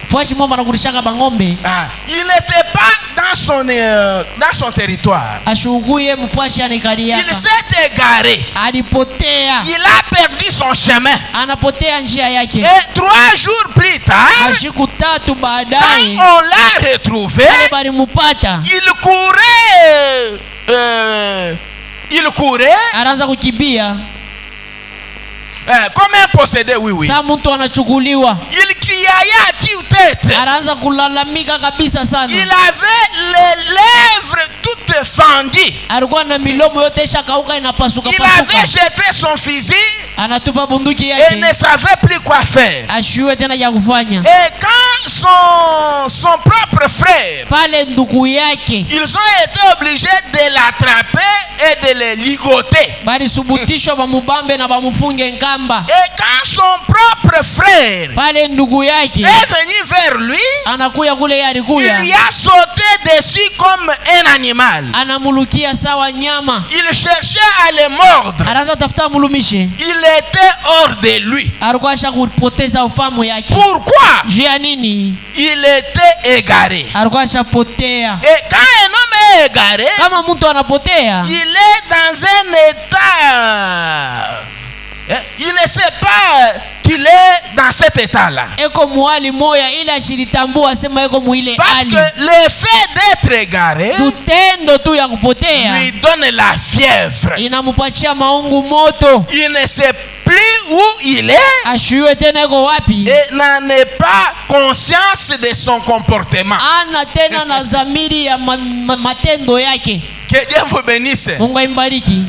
fashi mama anakulishaka bang'ombe. Ah, il n'était pas dans son territoire. ashuguye mfuashi anikali Il yaka s'est égaré. alipotea, Il a perdu son chemin. anapotea njia yake. Et 3 jours plus tard, Mashiku tatu quand baadaye on l'a retrouvé, wale balimupata, il courait anaanza kukimbia. comme un possédé, oui. Saa mtu anachukuliwa, Il criait à tue-tête. anaanza kulalamika kabisa sana. Il avait les lèvres toutes fendues. Alikuwa na milomo yote ishakauka inapasuka Il avait pasuka. jeté son fusil Anatupa bunduki et yake, ne savait plus quoi faire. ashiwe tena ya kufanya. Et quand son propre frère, Pale ndugu yake ils ont été obligés de l'attraper et de le ligoter. balisubutishwa bamubambe na bamufunge nkamba. Et quand son propre frère Pale ndugu yake est venu vers lui, anakuya kule yeye il alikuya, lui a sauté dessus comme un animal. anamulukia sawa nyama, Il cherchait à le mordre. anaanza tafuta mulumishe. Il était hors de lui. Alikuwa asha kupoteza ufahamu yake. Pourquoi? Juu ya nini? Il était égaré. Alikuwa ashapotea. Et quand un homme est égaré, Kama mtu anapotea, il est dans un état. Il ne sait pas qu'il est dans cet état-là. eko muhali moya ile ashilitambua sema eko muile Parce hali. que le fait d'être égaré Tutendo tu ya kupotea lui donne la fièvre. inamupatia maungu moto, Il ne sait plus où il est ashiwe tena eko wapi, et n'en est pas conscience de son comportement. ana tena na zamiri ya matendo yake. Que Dieu vous bénisse. Mungu ambariki,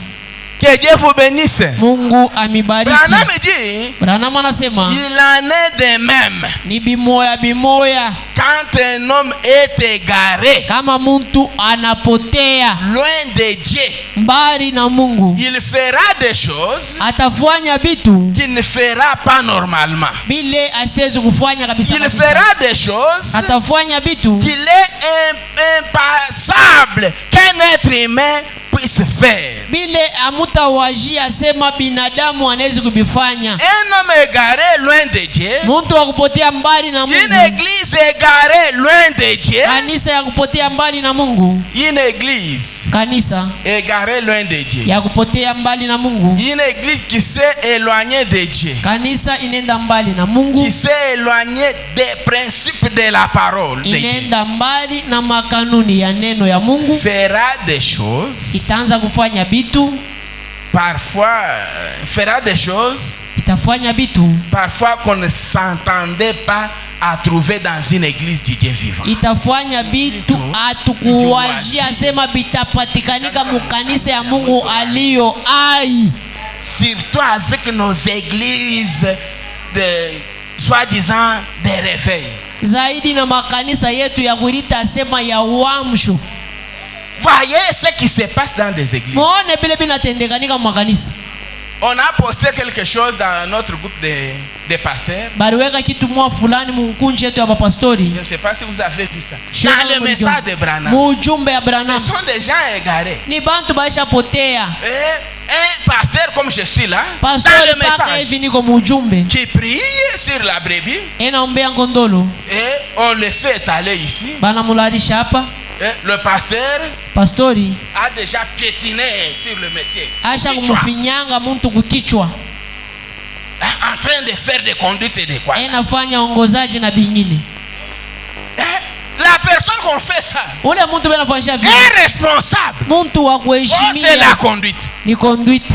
Que Dieu vous bénisse. Mungu amibariki. Branham dit, Branham anasema il en est de même ni bimoya bimoya, quand un homme est égaré, kama mtu anapotea loin de Dieu, mbali na Mungu, il fera des choses atafanya vitu qu'il ne fera pas normalement. bile asitezi kufanya kabisa Il kabisa. fera des choses Atafanya vitu qu'il est impensable qu'un être humain puisse faire. bile amutawajia sema binadamu anawezi kubifanya. Un homme égaré loin de Dieu, Mtu wa kupotea mbali na une Mungu, église égarée loin de Dieu, kanisa ya kupotea mbali na Mungu, une église kanisa égarée loin de Dieu, ya kupotea mbali na Mungu, une église qui s'est éloignée de Dieu, kanisa inenda mbali na Mungu, qui s'est éloignée des principes de la parole de Dieu, inenda mbali na makanuni ya neno ya Mungu, fera des choses, itaanza kufanya vitu, parfois fera des choses, itafanya vitu, parfois qu'on ne s'entendait pas à trouver dans une église du Dieu vivant. itafanya vitu atukuwajia sema bitapatikanika mukanisa ya Mungu aliyo ai. Surtout avec nos églises de soi-disant des réveils. Zaidi na makanisa yetu ya kuita sema ya uamsho. Voyez ce qui se passe dans des églises. Muone bile binatendekanika makanisa. On a posté quelque chose dans notre groupe de pasteurs. Bariweka kitu mwa fulani munkunji yetu ya pastori. Je ne sais pas si vous avez vu ça. Dans le message de Branham. Mujumbe ya Branham. Ce sont des gens égarés. Ni bantu baisha potea. Et un pasteur comme je suis là, Pastori dans le paka message, hivi niko mujumbe. qui prie sur la brebis, Enaombea ngondolo. et on le fait étaler ici. Banamularisha hapa. Et le pasteur Pastori a déjà piétiné sur le monsieur. asha Kichwa. kumufinyanga muntu kukichwa. En train de faire des conduites et des quoi. Enafanya ongozaji na bingine. La personne qu'on fait ça Ule muntu benafanyisha vitu. est responsable. Muntu wa Oh, c'est la kuheshimia conduite. ni conduite.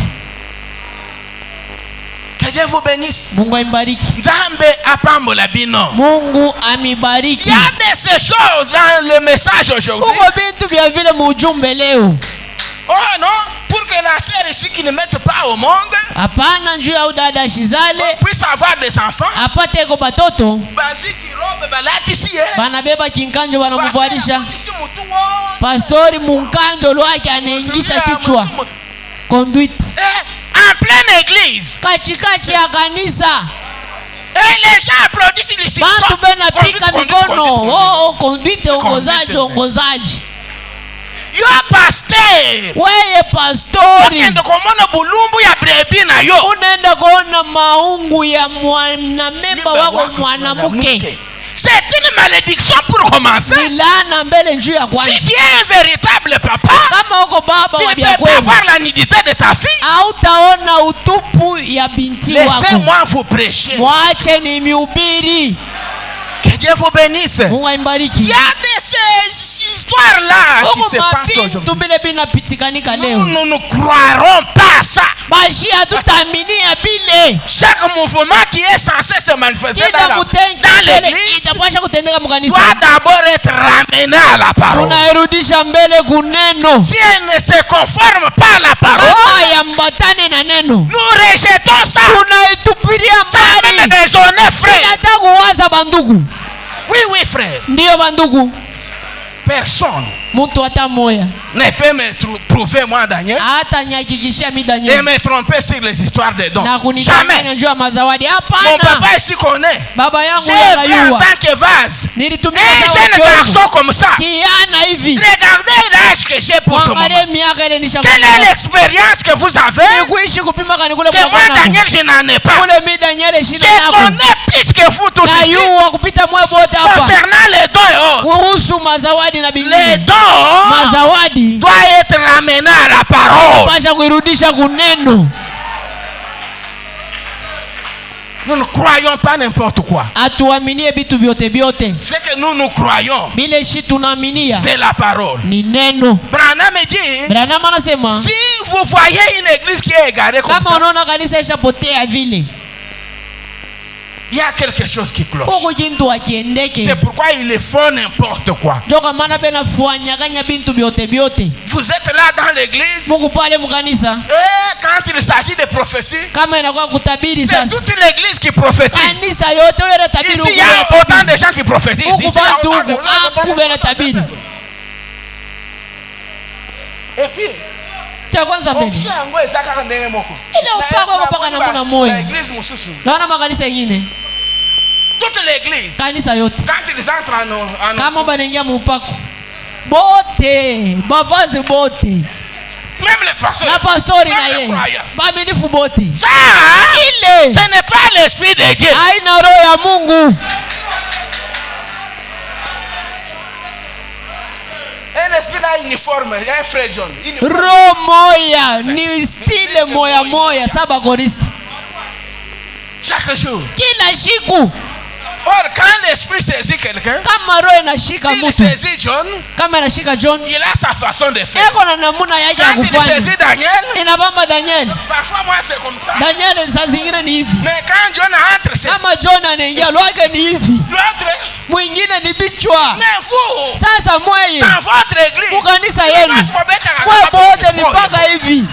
Que Dieu vous bénisse. Mungu ambariki. Nzambe apambola bino. Mungu Il amibariki. y a de ces choses dans le message aujourd'hui. Uko vitu vya vile mujumbe leo. Oh non, pour que la sœur ici qui ne mette pas au monde Hapana njuu ya udada shizale puisse avoir des enfants. apate ko batoto Basi qui robe balatisi. banabeba kinkanjo banamuvalisha. Pastori munkanjo lwake anaingisha kichwa. Conduite. En pleine église. Katikati ya kanisa. Et les gens applaudissent ici. Bantu benapika mikono. Oh, conduite ongozaji ongozaji. Yo pasteur. Weye pastori. Ukende kumona bulumbu ya brebi na yo. Unaenda kuona maungu ya mwanamemba wako mwanamke. C'est une malédiction pour commencer. Ni laana mbele njuu ya kwanza. Si tu es un véritable papa, Kama uko baba tu wa ne bia peux pas kweli, voir la nudité de ta fille. hautaona utupu ya binti wako. Laissez-moi vous prêcher. Mwache ni mihubiri. Que Dieu vous bénisse. Mungu aibariki. Il y a de ces histoires-là qui se passent aujourd'hui. Bile binapitikanika leo. Nous ne croirons pas à ça. Bashi hatutaaminia bile. Chaque mouvement qui est censé se manifester Kila dans mutenge l'église itapasha kutendeka mkanisa. doit d'abord être ramené à la parole. Tunairudisha mbele kuneno. Si elle ne se conforme pas à la parole, Kama yambatane na neno, nous rejetons ça. tunaitupilia Ça me mbali. déshonore, frère. Nataka kuwaza bandugu. Oui, oui, frère. Ndiyo bandugu. Personne Mtu hata moya ne peut me prouver, moi, Daniel, hata nyakikishia mi et Daniel me tromper sur les histoires des dons. na Jamais. kunidanganya njoo ya mazawadi. Mon Hapana, papa ici connaît. baba yangu J'ai vu en anayua. tant que vase. Nilitumia Un sawa jeune kidogo. garçon comme ça. Kiana hivi. Regardez l'âge que j'ai pour ce moment. Mwangalie miaka ile Quelle est l'expérience que vous avez? kuishi kupima kanikule Que moi, Daniel, je n'en ai pas. kule mi Daniel Je shida yako. connais plus que vous tous ici. Nayua kupita mwe bote hapa. Concernant les dons et autres. Kuhusu mazawadi na Les bingine. dons Mazawadi doivent être ramenés à la parole. pasha kuirudisha kuneno. Nous ne croyons pas n'importe quoi. Atuaminie vitu vyote vyote. Ce que nous croyons, Bile shi tunaaminia c'est la parole. ni neno. Branham dit, Branham anasema si vous voyez une église qui est égarée comme kama ça, unaona kanisa ishapotea vile, il y a quelque chose qui cloche. huko kintu akiendeke. C'est pourquoi ils font n'importe quoi. Joka maana bena fuanyaganya bintu vyote vyote. Vous êtes là dans l'église, Mungu pale mkanisa et quand il s'agit de prophétie, kama inakuwa kutabiri c'est sasa. toute l'église qui prophétise. Kanisa yote wewe tabiri Ici, il y a autant de gens qui prophétisent. huku Ici, il y a bantu autant de- huku akubena tabiri. Et puis, Cha kwanza mbele. Ile upako wako paka namuna moyo. l'église mususu. Naona makanisa yengine, Toute l'église, kanisa yote quand ils entrent en kama banaingia mupako bote bavazi bote même les pasteurs, na pastori na même les yeye croyants. baaminifu bote, Ça, ile ce n'est pas l'esprit de Dieu. haina roho ya Mungu. Un esprit là uniforme, un frère John. Uniforme. Roho moya ni stile moya moya saba koristi Chaque jour. kila siku. Or, quand l'esprit saisit quelqu'un, Kama roho inashika s'il mtu, saisit John, kama inashika John, il a sa façon de faire. eko na namuna yake ya Quand il kufanya. saisit Daniel, Inabamba Daniel. parfois moi c'est comme ça. Daniel saa zingine ni hivi. Mais quand John entre, c'est Kama John anaingia lwake ni hivi. l'autre. Mwingine ni bichwa. Mais vous, Sasa mweye dans votre église, mukanisa yenu parce qu'on bête à mwe la bote ni mpaka hivi.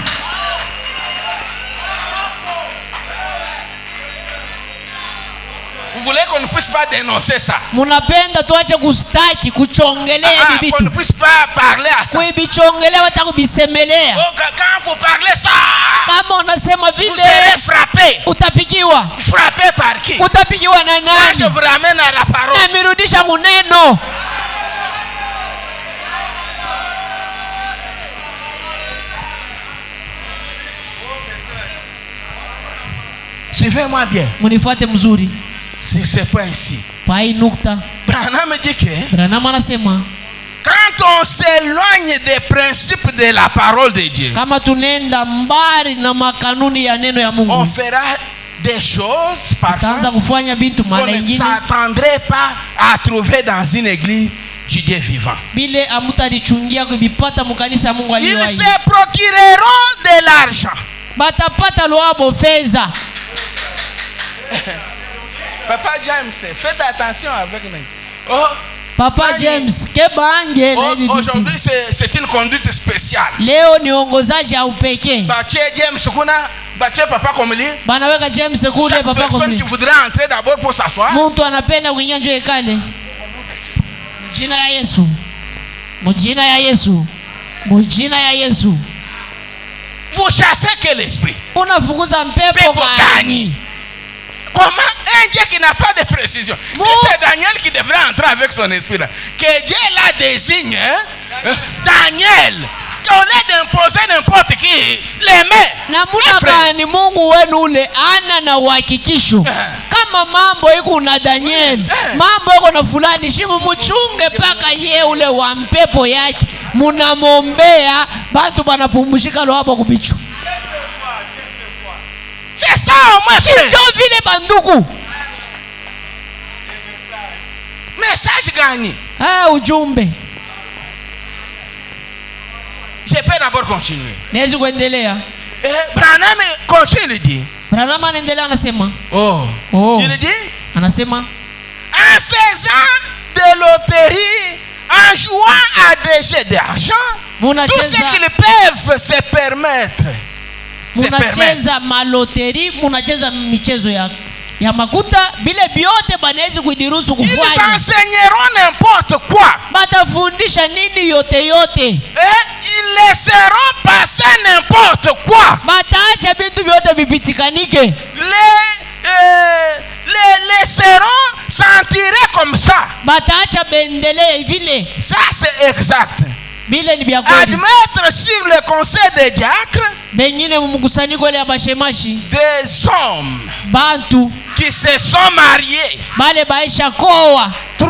vous voulez qu'on ne puisse pas dénoncer ça? Munapenda tuache kustaki kuchongelea hivi Qu'on ne vitu. puisse pas parler à ça. Kuibichongelea hata kubisemelea. Oh, quand vous parlez ça, Kama unasema vous vile serez frappé. utapikiwa. Frappé par qui? Utapikiwa na Moi, je nani? vous ramène à la parole. Na mirudisha kuneno. Suivez-moi bien. Munifuate mzuri. Si c'est pas ici. Pai nukta. Branham dit que Branham anasema quand on s'éloigne des principes de la parole de Dieu, kama tunenda mbali na makanuni ya neno ya on Mungu, fera des choses taanza parfois kufanya bintu qu'on mara ne ingine s'attendrait pas à trouver dans une église du Dieu vivant. bile amutalichungia kubipata mukanisa ya Mungu Ils aliyowahi. se procureront de l'argent. Batapata lwabo fedha. Papa James, faites attention avec nous. Oh, Papa Nani? James kebange na hivi vitu. aujourd'hui, c'est une conduite spéciale. Leo ni ongozaji ya upekee. Bachie James, kuna bachie papa comme lui. Banaweka James kule Chaque papa personne qui kwa. voudrait entrer d'abord pour s'asseoir, Mtu anapenda kuingia njoo ikale. Mjina ya Yesu. Mjina ya Yesu. Mjina ya Yesu. vous chassez quel esprit? Unafukuza mpepo Pepo gani? gani? Comment un Dieu qui n'a pas de précision? Bon. Si c'est Daniel qui devrait entrer avec son esprit là, que Dieu la désigne, hein? Daniel, au lieu d'imposer n'importe qui, les met. namuna gani Mungu wenu ule ana na uhakikisho kama mambo iko na Daniel, mambo iko na fulani, shimu mchunge paka ye ule wa mpepo yake, munamombea bantu banapumzika lo hapo kubichu. C'est ça au moins. Ndio vile bandugu. Message gagné. Ujumbe. Je peux d'abord continuer. Naweza kuendelea. Branham continue dit. Branham anaendelea anasema. Il dit. Anasema. En faisant de loterie, en jouant à des jeux d'argent, tout ce qu'ils peuvent se permettre. Munacheza maloteri, munacheza michezo ya makuta, bile biote banaweza kudiruhusu kufanya. Ils enseigneront n'importe quoi. Batafundisha nini yote yote. Et ils laisseront passer n'importe quoi. Bataacha bintu biote bipitikanike. Les laisseront s'en tirer comme ça. Bataacha bendele vile. Ça c'est exact. Bile ni bya kweli. Admettre sur le conseil des diacres bengine mumukusanyiko ile ya bashemashi des hommes bantu qui se sont mariés bale baisha koa 3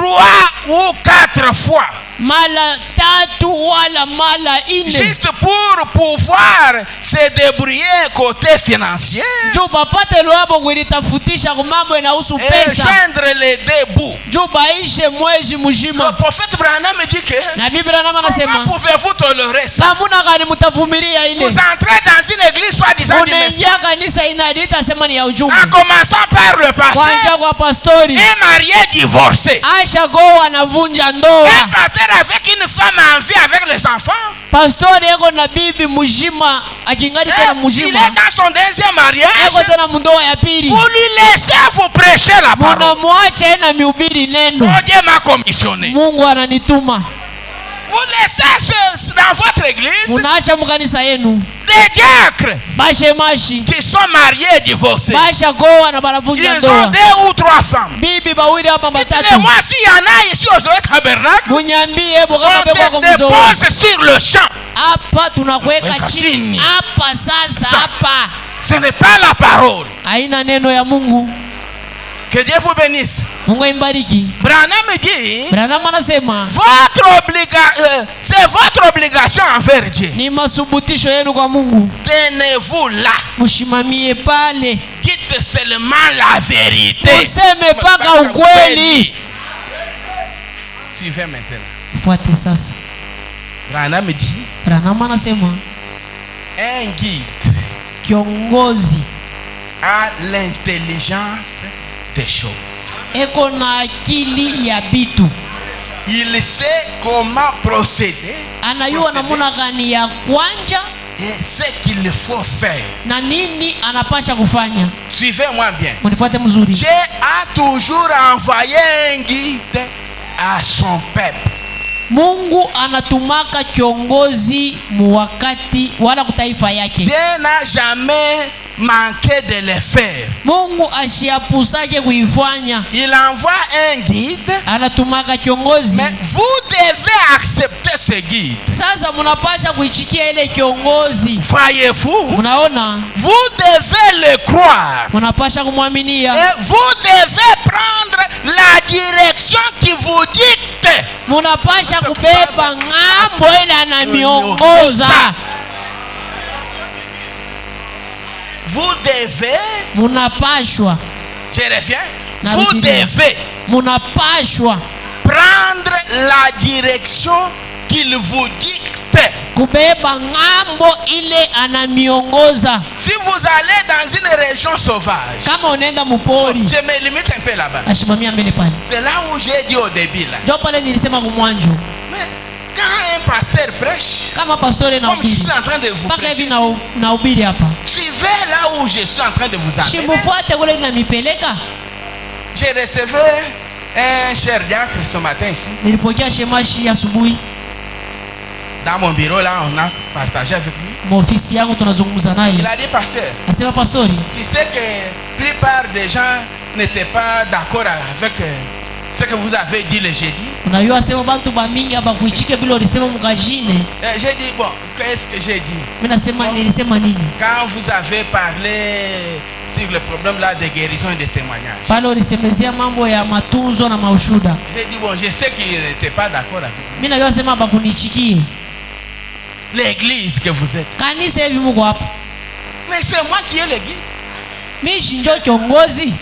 ou 4 fois mala tatu wala mala ine juste pour pouvoir se débrouiller côté financier juu bapate loabo kulitafutisha kumambo inahusu pesa joindre les deux bouts. Juu baishe mwezi mzima. Le prophète Branham dit que Nabii Branham anasema comment pouvez-vous tolérer ça? Namuna gani mtavumilia ile? Vous entrez dans une église soi-disant du Messie. Unaingia kanisa inadita sema ni ya ujumbe. En commençant par le pasteur. Kwanza kwa pastori. Un marié divorcé. Aisha goa anavunja ndoa. Un pasteur avec une femme en vie avec les enfants. Pastori yako na bibi mujima akingali tena mujima. Il est dans son deuxième mariage. Yako tena mundoa ya pili. Vous lui laissez vous prêcher la parole. Munamwacha na mihubiri neno. Dieu m'a commissionné. Mungu ananituma. Vous laissez dans votre église munaacha mkanisa yenu des diacres bashemashi qui sont mariés et divorcés. Basha goa na baravunja Ils ont ndoa. 2 ou 3 femmes. Bibi bawili hapa batatu. Et moi s'il y en a ici au Zoé Tabernacle, Munyambie bo kama on beko kwa te mzoa. dépose sur le champ. Hapa tunakuweka Weka chini. chini. Hapa sasa hapa. Ce n'est pas la parole. Haina neno ya Mungu. Que Dieu vous bénisse. Mungu imbariki. Branham dit, Branham anasema c'est votre obligation envers Dieu. ni masubutisho yenu kwa Mungu. Tenez-vous là. Mshimamie pale. Dites seulement la vérité. Useme paka ukweli. Suivez maintenant. Fuate sasa. Branham dit, Branham anasema un guide kiongozi a l'intelligence des choses. eko na akili ya bitu. Il sait comment procéder. Anayua namuna gani ya kwanja Et ce qu'il faut faire. na nini anapasha kufanya. Suivez-moi bien. Mnifuate mzuri. Dieu a toujours envoyé un guide à son peuple. Mungu anatumaka kiongozi muwakati wala kutaifa yake. Dieu n'a jamais manqué de le faire. Mungu ashiapusake kuifanya. Il envoie un guide. Anatumaka kiongozi. Mais vous devez accepter ce guide. Sasa munapasha kuichikia ile kiongozi. Voyez-vous? Munaona? Vous devez le croire. Munapasha kumwaminia. Et vous devez prendre la direction qui vous dicte. Munapasha kubeba ngambo ile anamiongoza. Vous devez. Munapashwa. Je reviens. Vous devez. Munapashwa prendre la direction qu'il vous dicte. Kubeba ngambo ile anamiongoza. Si vous allez dans une région sauvage. Kama unaenda mupori. Je me limite un peu là-bas. Ashimamia mbele pale. C'est là où j'ai dit au début là. Ndio pale nilisema kumwanjo. Mais quand un pasteur prêche, kama pastori na comme je suis en train de vous paka prêcher, hivi na ubiri hapa. suivez là où je suis en train de vous amener. Shimufuate kule ninamipeleka. J'ai recevais un cher diacre ce matin ici. Nilipokea shemashi asubuhi. Dans mon bureau là, on a partagé avec lui. Ofisi yangu tunazungumza naye. Il a dit, pasteur, Asema pastori, tu sais que la plupart des gens n'étaient pas d'accord avec ce que vous avez dit le jeudi. Unajua sema bantu ba mingi hapa kuichike bila ulisema mkajine. J'ai dit, bon, qu'est-ce que j'ai dit? Mimi nasema nilisema nini? Quand vous avez parlé sur le problème là de guérison et de témoignage. Pale ulisemezea mambo ya matunzo na maushuda. J'ai dit, bon, je sais qu'il n'était pas d'accord avec vous. Mimi najua sema hapa kunichikie. L'église que vous êtes. Kanisa hivi mko hapa. Mais c'est moi qui ai l'église. Mimi ndio kiongozi.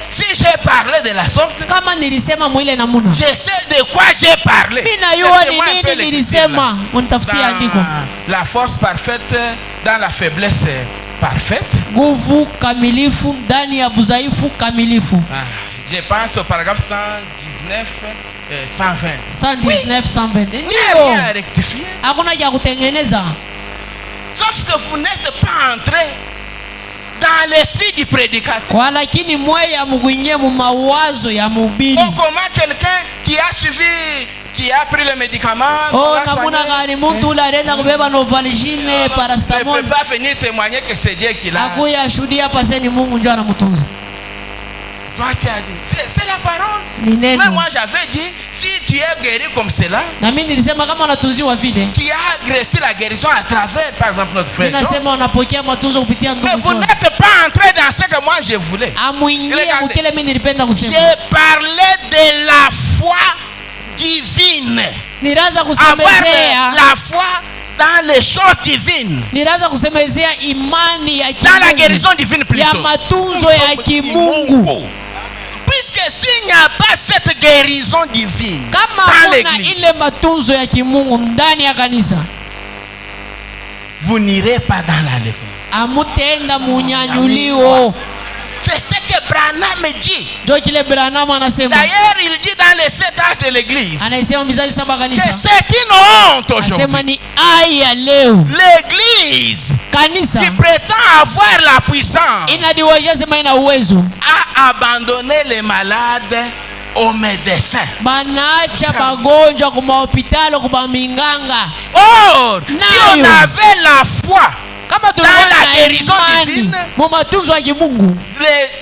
Si j'ai parlé de la sorte, Kama nilisema mwile namuna. je sais de quoi j'ai parlé. Mimi najua ni nini nilisema. Unitafutia andiko. La force parfaite dans la faiblesse parfaite. Nguvu kamilifu ndani ya budhaifu kamilifu. Je pense au paragraphe 119 120. 119 120. Il n'y a rien à Ndio. rectifier. Hakuna cha kutengeneza. Sauf que vous n'êtes pas entré dans l'esprit du prédicateur. Kwa lakini mwe ya mkuingia mu mawazo ya mhubiri. Oh, comment quelqu'un qui a suivi, qui a pris le médicament, Oh, namuna gani mtu ule alienda kubeba Novalgine, ne paracetamol. peut pas venir témoigner que c'est Dieu qui l'a. Akuya shuhudia pasa ni Mungu ndio anamtunza. Toi qui as dit, c'est la parole. Ni Mais neno. moi j'avais dit, si tu es guéri comme cela, Na mimi nilisema kama unatunziwa vile. tu as agressé la guérison à travers, par exemple, notre frère Mimi John. nasema unapokea matunzo kupitia Mais ndugu vous John. n'êtes pas entré dans ce que moi je voulais. Amuingie Regardez. mkile mimi nilipenda kusema. J'ai parlé de la foi divine. Nilianza Avoir kusemezea. la foi dans les choses divines. Nilianza kusemezea imani ya Dans la kimungu. guérison divine Ya plutôt. matunzo ya kimungu. Puisque s'il n'y a pas cette guérison divine Kama dans kuna l'église, ile matunzo ya kimungu ndani ya kanisa, vous n'irez pas dans l'enlèvement. amutenda munyanyulio. C'est ce que Branham dit. Ndio kile Branham anasema. D'ailleurs, il dit dans les 7 âges de l'église Anaisema mizazi saba que kanisa. c'est une honte Anasema aujourd'hui. ni aya leo. L'église Kanisa qui prétend avoir la puissance inadiwajia sema ina uwezo. a abandonné les malades aux médecins. Banaacha magonjwa kwa hospitali kwa minganga. Or, si on Nayo. avait la foi, Kama Dans la tulikuwa guérison na divine. imani mu matunzo ya kimungu,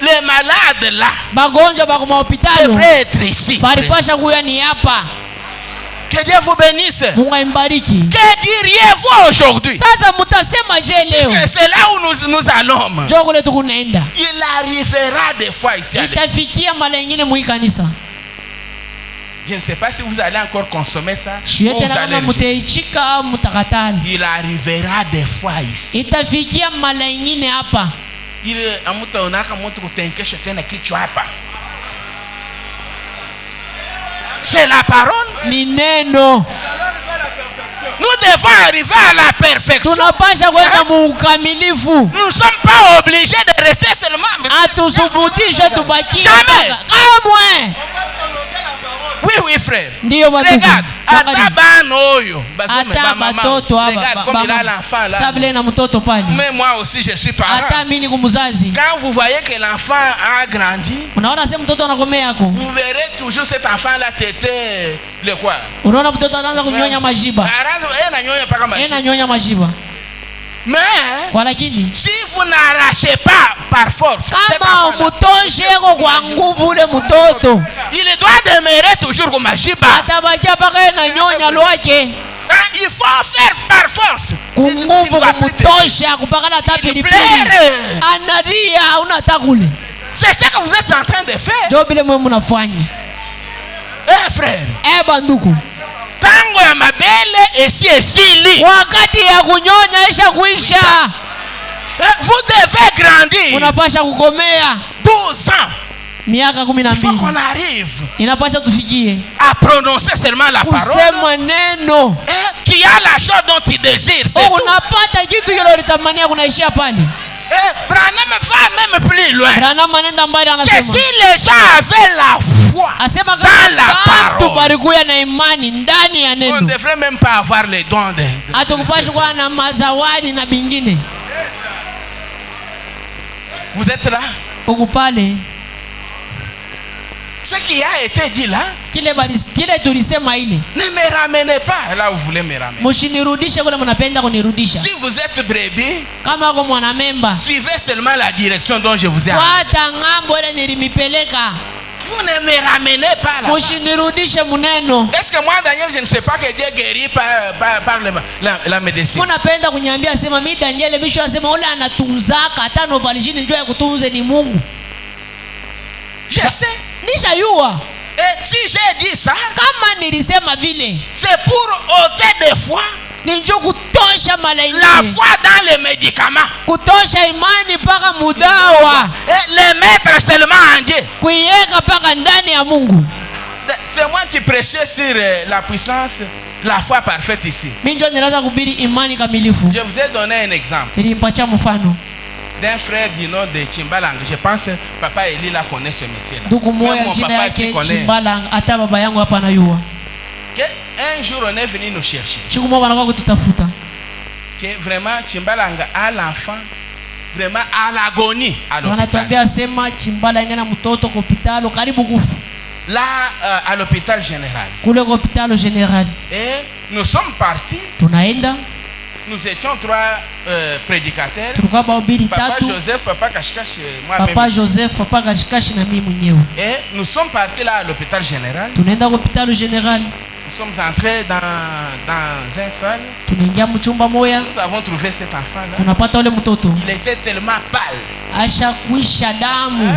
les malades là magonjwa kwa hospitali devraient être ici. balipasha kuya ni hapa. Que Dieu vous bénisse. Mungu ambariki. Que diriez-vous aujourd'hui? Sasa mutasema je leo? C'est là où nous allons. Njoo kule tukunaenda. Il arrivera des fois ici à l'église. Itafikia mara nyingine mu kanisa. Je ne sais pas si vous allez encore consommer ça ou Shiete vous na allez kama le jeter. mutaichika au mutakatali. Il arrivera des fois ici. Itafikia mara nyingine hapa. Ile amuta unaka mtu kutenkesha tena kichwa hapa. C'est la parole. Ni neno. Nous devons arriver à la perfection. Tunapasha kwenda mu ukamilifu. Nous ne sommes pas obligés de rester seulement. Atusubutishe tubakie. Jamais. Kamwe. Oui, oui, frère. Ndiyo batuku. Regarde, Wakati- ata bano oyo. Ata batoto Regarde comme il a l'enfant là. Sabile na mtoto pale. Mais moi aussi, je suis parent. Hata mimi ni kumzazi. Quand vous voyez que l'enfant a grandi, Unaona sasa mtoto anakomea yako. vous verrez toujours cet enfant là téter le quoi. Unaona mtoto anaanza kunyonya majiba. Mais Nyonya majiba. Kwa lakini si vous n'arrachez pas par force cet kama enfant-là, umutosheko kwa nguvu ule mtoto, il doit demeurer toujours comme majiba. atabakia paka na nyonya lwake. Il faut faire par force. Kunguvu kumutosha kupaka na tapili pili. Anaria unataka kule. C'est ce que vous êtes en train de faire. Ndio vile mwe mnafanya. Frère. Banduku. Tango ya mabele esili. Wakati ya kunyonya isha kuisha. Vous devez grandir. Unapasha kukomea 12 ans. Miaka 12. Il faut qu'on arrive Inapasha tufikie à prononcer seulement la parole. kusema neno. Tu as la chose dont tu désires. C'est tout. Unapata kitu kile ulitamania kunaishia pale. Branham va même plus loin. Branham anaenda mbali Que anasema. si les gens avaient la foi Asema dans la kama watu parole, barikuya na imani ndani ya on ne neno. devrait même pas avoir les dons de Hatukupashi kuwa na mazawadi na bingine. Vous êtes là? Huku pale. Ce qui a été dit là, Kile tulisema ile. ne me ramenez pas là où vous voulez me ramener. Mshinirudishe kule mnapenda kunirudisha. Si vous êtes brebis, Kama uko mwanamemba, suivez seulement la direction dont je vous ai amené. fuata ngambo ile nilimipeleka. vous ne me ramenez pas là. Mushinirudishe muneno. Est-ce que moi, Daniel, je ne sais pas que Dieu guérit par la médecine? Munapenda kunyambia sema mimi Daniel misho asema ule anatunzaka hata novalijini njoo ya kutunze ni Mungu. Je sais. Nishayua. Et si j'ai dit ça, kama nilisema vile, c'est pour ôter des fois ninjo kutosha malaini. La foi dans les médicaments. Kutosha imani paka mudawa. Et les mettre seulement en Dieu. Kuiweka paka ndani ya Mungu. C'est moi qui prêchais sur la puissance, la foi parfaite ici. Minjo niraza kubiri imani kamilifu. Je vous ai donné un exemple. Nilimpatia mfano d'un frère du nom de Chimbalang. Je pense que papa Eli la connaît ce monsieur-là. Ndugu moya jina yake Chimbalang, hata baba yangu hapa anayua. Un jour on est venu nous chercher. Siku moja wanakuwa kututafuta. Que vraiment Chimbalang a l'enfant vraiment à l'agonie à l'hôpital. Wanatuambia sema Chimbalang ana mtoto kwa hospitali karibu kufa. Là à l'hôpital général. Kule kwa hospitali général. Et nous sommes partis. Tunaenda. Nous étions trois prédicateurs. Papa Joseph, papa Kashikash, moi-même. Papa Joseph, papa Kashikash na mimi mwenyewe. Et nous sommes partis là à l'hôpital général. Tunaenda kwa hospitali général. Nous sommes entrés dans un salle. Tunaingia mchumba moya. Nous avons trouvé cet enfant là. Tunapata ule mtoto. Il était tellement pâle. Asha kuisha damu.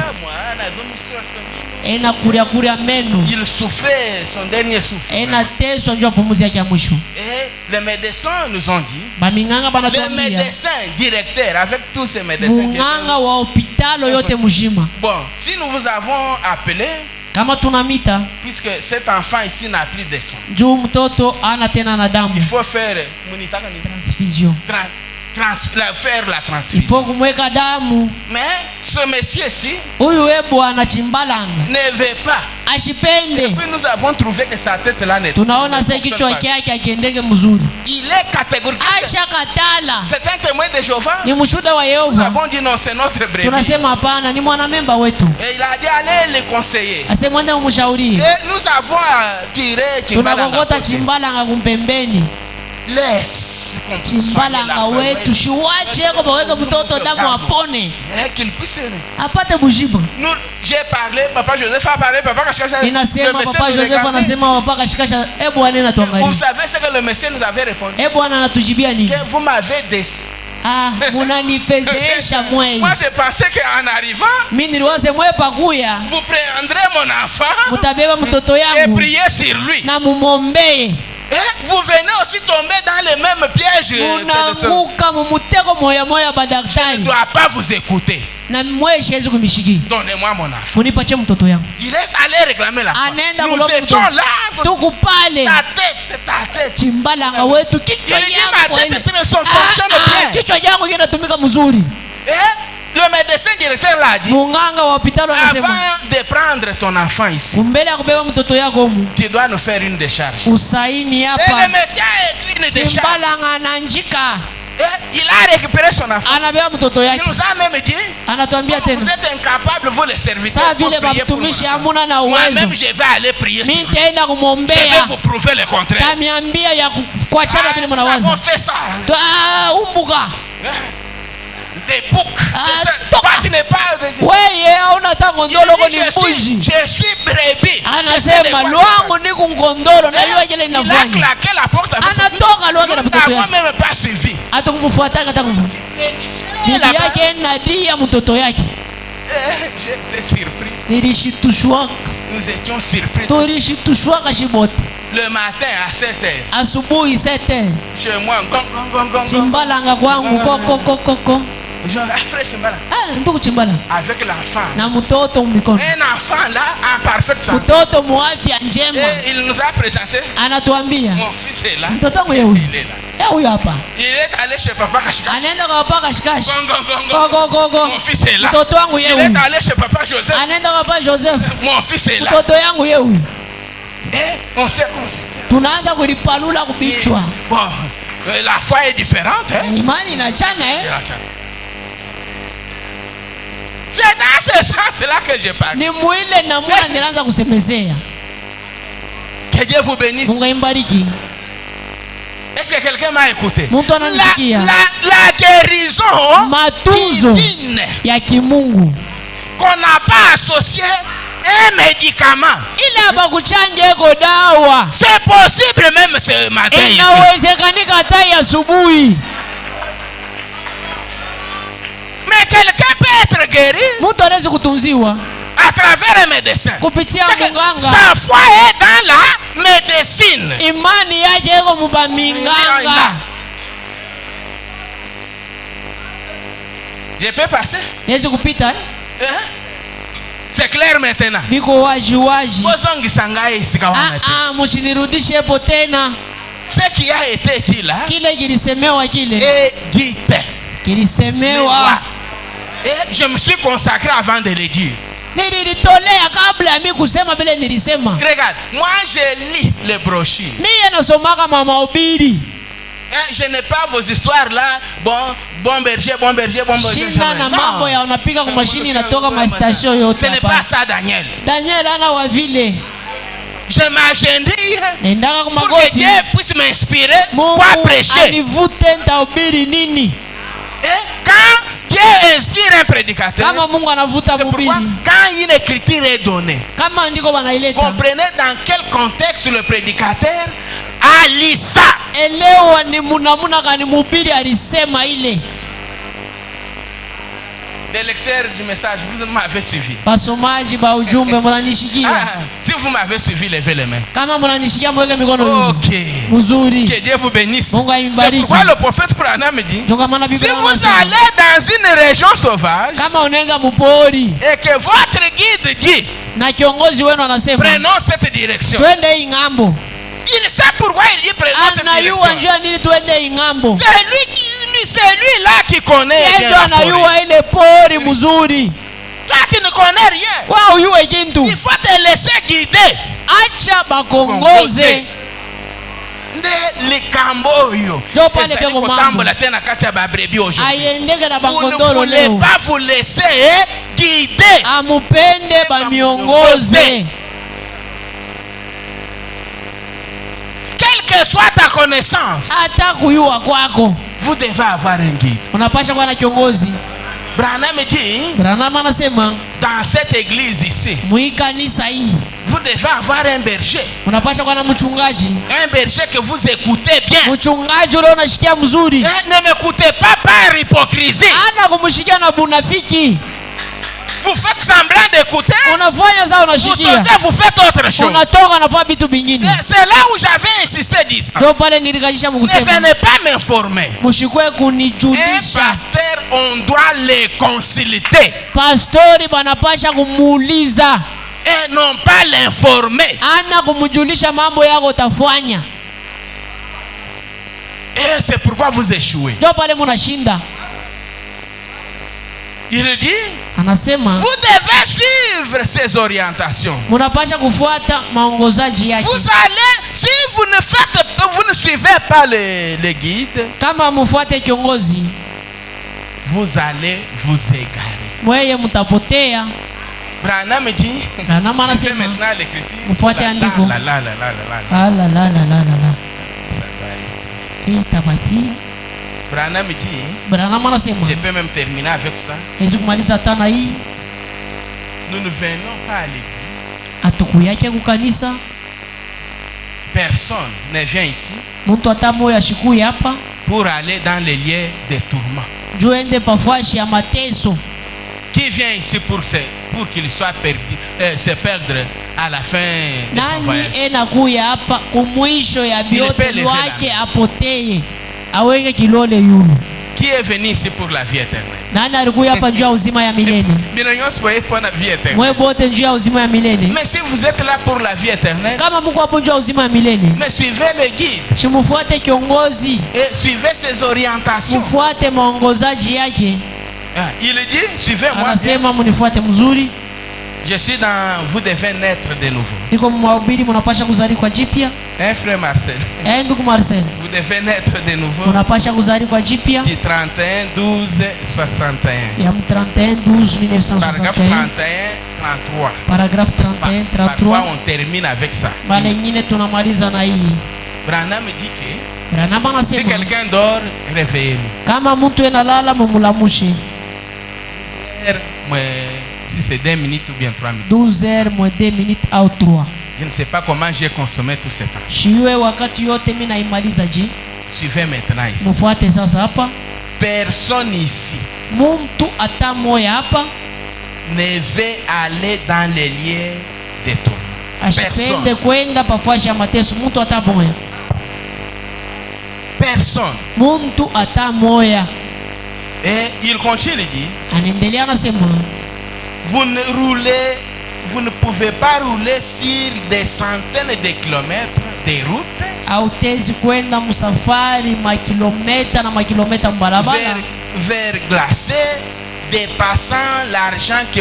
Ena kuria meno. Il souffrait son dernier souffle. Ena teso njoo pumuzi yake ya mwisho. Et les médecins nous ont dit. Baminganga banatuambia. Les médecins directeurs avec tous ces médecins. Munganga wa hospitalo yote mjima. Bon, si nous vous avons appelé. Kama tunamita. Puisque cet enfant ici n'a plus de sang. Juu mtoto ana tena na damu. Il faut faire transfusion. Faire la transfusion. Il faut kumweka damu. Mais ce monsieur ici. Huyu bwana Chimbalanga. Ne veut pas. Ashipende. Et puis nous avons trouvé que sa tête là n'est. Tunaona sasa kichwa yake akiendeke mzuri. Il est catégorique. Asha katala. C'est un témoin de Jéhovah. Ni mshuhuda wa Yehova. Nous avons dit non, c'est notre brebis. Tunasema hapana, ni mwanamemba wetu. Et il a dit allez les conseiller. Asema ndio mshauri. Et nous avons tiré Chimbalanga. Tunakokota Chimbalanga kumpembeni. Laisse Chimbalanga wetu shiwache kwa baweke mtoto damu apone. Qu'il puisse. Apate bujibu. Nous j'ai parlé, papa Joseph a parlé, papa Kashikash. Inasema papa Joseph anasema papa Kashikash, bwana anatuangalia. Vous savez ce que le monsieur nous avait répondu? Bwana anatujibia nini? Que vous m'avez déçu. Ah, munanifezesha mwe. Moi je pensais qu'en arrivant, mimi niliwaza mwe pakuya. Vous prendrez mon enfant. Mutabeba mtoto yangu. Et prier sur lui. Na mumuombee. Vous venez aussi tomber dans les mêmes pièges. Unaanguka mumutego moya moya badaktari. Je ne dois pas vous écouter. Na mwe siwezi kumishiki. Donnez-moi mon enfant. Munipatie mtoto yangu. Il est allé réclamer la foi. Nous étions là. Tuko pale. Ta tête. Chimbalanga wetu kichwa yako. Ma tête fonctionne bien. Kichwa yako kinatumika mzuri. Le médecin directeur l'a dit. Munganga wa hospitali anasema. Avant de prendre ton enfant ici. Mbele ya kubeba mtoto yako humu. Tu dois nous faire une décharge. Usaini hapa. Et le monsieur a écrit une décharge. Chimbalanga ananjika. Il a récupéré son enfant. Anabeba mtoto yake. Il nous a même dit. Anatuambia tena. Vous êtes incapable vous les serviteurs. Sasa vile bamtumishi hamuna na uwezo. Moi-même je vais aller prier. Mimi nitaenda kumwombea. Je vais vous prouver le contraire. Tamiambia ya kuachana vile mnawaza. On fait ça. Umbuga. Des boucs. Tu n'es pas. Wewe hauna tango ndolo kwa mbuzi. Je suis brebis. Anasema lwangu ni kungondolo na yeye jele inafanya. Il a claqué la porte. Anatoka lwangu na mtoto yake. Même pas suivi. Atakumfuata hata kumfu. Bibi yake Nadia mtoto yake. J'étais surpris. Nilishitushwa. Nous étions surpris. Tulishitushwa kashibote. Le matin à 7h. Asubuhi 7h. Chez moi, gong. Chimbalanga kwangu koko. Frère Chimbalanga. Ndugu Chimbalanga. Avec l'enfant. Na mtoto mikono. Un enfant là en parfaite santé. Mtoto muafya njema. Et il nous a présenté. Anatuambia. Mon fils est là. Mtoto wangu yeye. Il est là. Huyu hapa. Il est allé chez papa Kashikash. Anaenda kwa papa Kashikash. Gong. Mon fils est là. Mtoto wangu yeye. Il est allé chez papa Joseph. Anaenda kwa papa Joseph. Mon fils est là. Mtoto yangu yeye. Et on s'est consulté. Tunaanza kulipalula kubichwa. Bon, la foi est différente, hein? Imani inachana C'est dans ce sens-là que je parle. Ni mwile na mwana nilianza kusemezea. Que Dieu vous bénisse. Mungu imbariki. Est-ce que quelqu'un m'a écouté? La guérison matunzo divine ya kimungu qu'on n'a pas associé un médicament. ile abakuchanja eko dawa. C'est possible même ce matin ici. Inawezekanika hata asubuhi. Mais quelqu'un peut être guéri Mtu anaweza kutunziwa à travers un médecin. kupitia munganga. Sa foi est dans la médecine. Imani yake eko mubaminganga. Je peux passer? Niwezi kupita Hein? C'est clair maintenant. Biko waji waji. Mshinirudishe hapo tena. Ce qui a été dit là, kile kilisemewa kile. Et dit. Kilisemewa. Et je me suis consacré avant de le dire. Nilitolea kabla ya mimi kusema vile nilisema. Regarde, moi je lis les brochures. Mimi nasomaka mahubiri. Je n'ai pas vos histoires là, bon berger. Shina na mambo ya unapiga kwa mashini inatoka ma station yote. Ce n'est pas ça Daniel. Daniel ana wa vile. Je m'agendis pour que Dieu puisse m'inspirer pour prêcher. Anivute nitahubiri nini? Et quand Dieu inspire un prédicateur, kama Mungu anavuta mhubiri, quand une écriture est donnée, kama ndiko banaileta, comprenez dans quel contexte le prédicateur a lu ça. Elewa ni munamuna gani mhubiri alisema ile. Les lecteurs du message, vous m'avez suivi. Basomaji ba ujumbe mnanishikia. Si vous m'avez suivi, levez les mains. Kama mnanishikia mweke mikono juu. OK. Mzuri. Que Dieu vous bénisse. Mungu aibariki. C'est pourquoi le prophète Branham dit, si vous anasema, allez dans une région sauvage, kama unaenda mpori, et que votre guide dit, na kiongozi wenu anasema, prenons cette direction. Twende hii ngambo. Il sait pourquoi il dit prenons cette direction. Anayua njia nini twende hii ngambo. C'est lui là qui connaît bien la forêt. Anayua ile pori mzuri. Toi tu ne connais rien. Wao yue kintu. Il faut te laisser guider. Acha bakongoze. Nde likambo yo. Jo pale peko mambo. La tena kati ya babrebi aujourd'hui. Ayendeke na bakondolo leo. Vous ne voulez pas vous laisser guider. Amupende ba miongoze. Quelle que soit ta connaissance, hata kuyua kwako, vous devez avoir un guide. Unapasha kuwa na kiongozi. Branham dit, Branham anasema, dans cette église ici, muikanisa hii, vous devez avoir un berger. Unapasha kuwa na mchungaji. Un berger que vous écoutez bien. Mchungaji ule unashikia mzuri. Ne m'écoutez pas par hypocrisie. Ana kumshikia na bunafiki. Vous faites semblant d'écouter. Unafanya za unashikia. Vous sortez, vous faites autre chose. Unatoka na fa vitu vingine. C'est là où j'avais insisté dit ça. Ndio pale nilikajisha mkusema. Ne venez pas m'informer. Mshikwe kunijulisha. Un pasteur, on doit les consulter. Pastori banapasha kumuuliza. Et non pas l'informer. Ana kumjulisha mambo yako utafanya. Et c'est pourquoi vous échouez. Ndio pale mnashinda. Il dit, anasema, vous devez suivre ces orientations. Mnapasha kufuata maongozaji yake. Vous allez, si vous ne suivez pas les guides, kama mfuate kiongozi, vous allez vous égarer. Mweye mtapotea. Branham dit, Branham anasema, maintenant l'écriture. Mfuate andiko. La. Ça doit rester. Hii tabaki. Branham dit, Branham anasema, je peux même terminer avec ça. Kumaliza tana hii. Nous ne venons pas à l'église. Atukuyake kukanisa. Personne ne vient ici. Mtu hata moyo ashikuye hapa pour aller dans les lieux de tourment. Juende pafashi ya mateso. Qui vient ici pour qu'il soit perdu, se perdre à la fin de son voyage? Nani enakuya hapa kumwisho ya biote wake apoteye. Aweke kilole yulu. Qui est venu ici pour la vie éternelle? Nani alikuya hapa njia uzima ya milele? Mwe bote njia uzima ya milele. Mais si vous êtes là pour la vie éternelle, kama mko hapo njia uzima ya milele, mais suivez le guide. Shimufuate kiongozi. Et suivez ses orientations. Mufuate maongozaji yake. Il dit, suivez-moi. Anasema munifuate mzuri. Je suis dans, vous devez naître de nouveau. Niko mwahubiri mnapasha kuzali kwa jipya. Frère Marcel. Ndugu Marcel. Vous devez naître de nouveau. Mnapasha kuzali kwa jipya. Du 31 12 61. Ya 31 12 1961. Paragraphe 31 33. Paragraphe 31 33. Parfois on termine avec ça. Mara nyingine tunamaliza na hii. Branham dit que Branham anasema, si quelqu'un dort, réveillez-le. Kama mtu analala mumulamushe. si c'est 2 minutes ou bien 3 minutes. 12h moins 2 minutes au 3. Je ne sais pas comment j'ai consommé tout ce temps. Shiwe wakati yote mimi naimaliza je. Suivez maintenant ici. Mfuate sasa hapa. Personne ici Muntu ata moya hapa ne veut aller dans les lieux de tourment. ashipende kwenda pafasha ya mateso. Muntu ata moya. Personne. Muntu ata moya. Et il continue de dire, Anaendelea anasema vous ne pouvez pas rouler sur des centaines de kilomètres de route hautezi kwenda msafari makilometa na makilometa mbalabala vers glacé, dépassant l'argent qui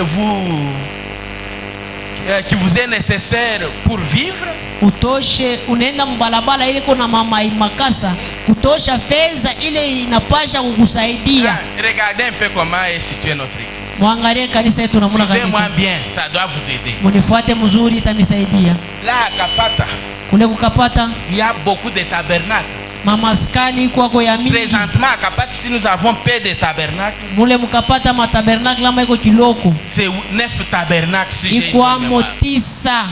vous est nécessaire pour vivre. Utoshe unaenda mbalabala ile kuna mama imakasa kutosha fedha ile inapasha kukusaidia. Regardez un peu comment est située notre église. Mwangalie kanisa yetu namuna kanisa. Suivez-moi bien, ça doit vous aider. Munifuate mzuri itamisaidia. Là à Kapata, Kule kukapata il y a beaucoup de tabernacles. mamaskani kwako ya mingi. Présentement à Kapata, si nous avons peu de tabernacles, Mule mukapata matabernakle ama iko kiloko. c'est 9 tabernacles si j'ai Iko une amo mémoire. 9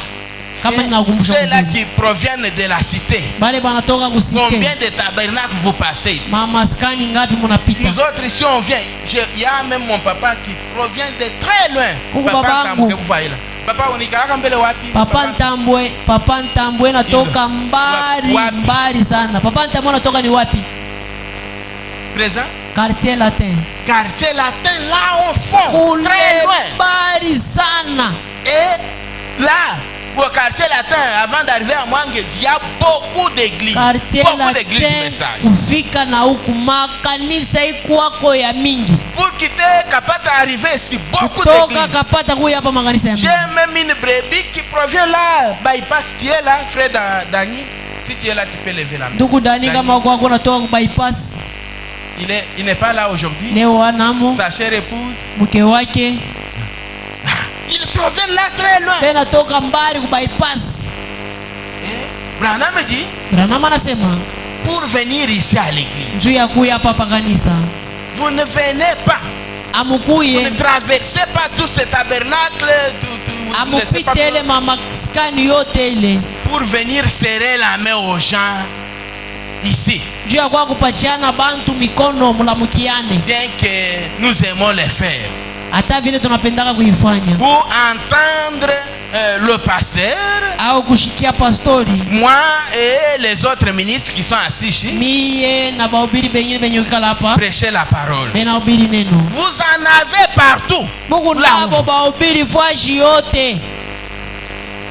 kama ninakumbusha. Ceux-là qui proviennent de la cité. Bale banatoka kusite. Combien de tabernacles vous passez ici? Mamaskani ngapi munapita? Nous autres ici on vient. Il y a même mon papa qui provient de très loin. Kuku Papa babangu. Ntambu que vous voyez là. Papa unikalaka mbele wapi? Papa Ntambwe natoka mbali Wapi? mbali sana. Papa Ntambwe natoka ni wapi? Présent? Quartier Latin. Quartier Latin là au fond. Kule Très loin. mbali sana. Et là, au quartier Latin, avant d'arriver à Mwange, il y a beaucoup d'églises. Quartier Beaucoup d'églises du Latin message. kufika na huku makanisa ikuwako ya mingi. Pour quitter Kapata, arriver ici, beaucoup Kutoka d'églises. kapata kuya hapa makanisa ya J'ai mingi. même une brebis qui provient là, bypass. Tu es là, frère Dani. Si tu es là, tu peux lever la main. Ndugu Dani Dani, kama kwako natoka ku bypass. il n'est pas là aujourd'hui. Leo anamo Sa chère épouse. mke wake. Il provient là très loin. Tena toka mbali ku bypass. Et Branham me dit, Branham anasema pour venir ici à l'église, juu ya kuya hapa pa kanisa. vous ne venez pas. Vous Amukuye ne traversez pas tous ces tabernacles, vous ne laissez pas amupite ile mamaskani yote ile pour venir serrer la main aux gens ici. juu ya kwa kupachana bantu mikono mulamukiane, Bien que nous aimons les faire. hata vile tunapendaka kuifanya Pour entendre le pasteur, au kushikia pastori moi et les autres ministres qui sont assis ici, miye na bahubiri bengine benye kukala hapa prêcher la parole. benahubiri neno. Vous en avez partout. Mungu Là où nabo vous- bahubiri fashi yote.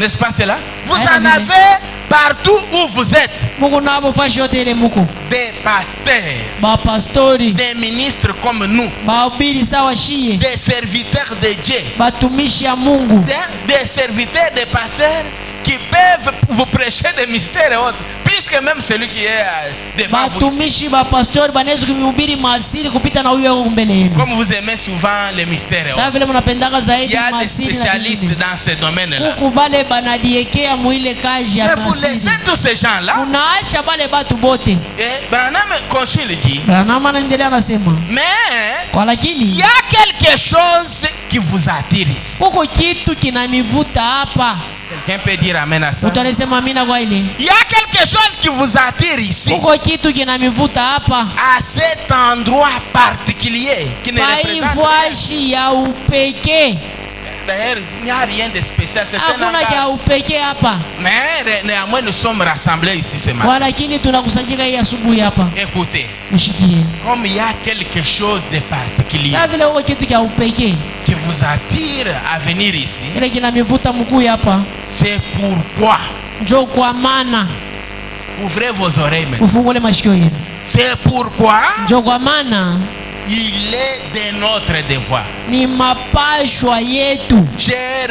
N'est-ce pas cela? Vous Amen. en avez partout où vous êtes. Mungu nabo fashi yote ile muko Des pasteurs, bapastori des ministres comme nous, bahubiri sawa shie des serviteurs de Dieu, batumishi ya Mungu des serviteurs, des pasteurs qui peuvent vous prêcher des mystères et autres, plus que même celui qui est devant vous ici. batumishi bapastori banaweza kumhubiri masiri kupita na huyo yako mbele yenu. Comme vous aimez souvent les mystères et Sasa autres. vile mnapendaka Il zaidi y a des masiri na spécialistes vingine. dans ce domaine-là. Huku bale banadiekea mwile kazi ya Mais vous laissez masiri. tous ces gens-là. Unaacha bale batu bote. Et Branham continue de dire, Branham anaendelea anasema, mais kwa il lakini y a quelque chose qui vous attire ici. huko kitu kinanivuta hapa. Quelqu'un peut dire amen à ça? Utalisema amina kwa ile. Il y a quelque chose qui vous attire ici, Huko kitu kinanivuta hapa. à cet endroit particulier qui ne représente rien. Paifwashi ya upekee. D'ailleurs, il n'y a rien de spécial. C'est un Hakuna endroit. ya upekee hapa. Mais néanmoins, nous sommes rassemblés ici ce matin. Kwa lakini tunakusanyika hii asubuhi hapa. Écoutez, Nishikie. comme il y a quelque chose de particulier Sasa vile huko kitu cha upekee qui vous attire à venir ici, ile kinanivuta mkuu hapa. c'est pourquoi, Njoo kwa maana ouvrez vos oreilles maintenant. ufungule mashikio yenu. C'est pourquoi Njoo kwa maana il est de notre devoir. ni mapashwa yetu. Chers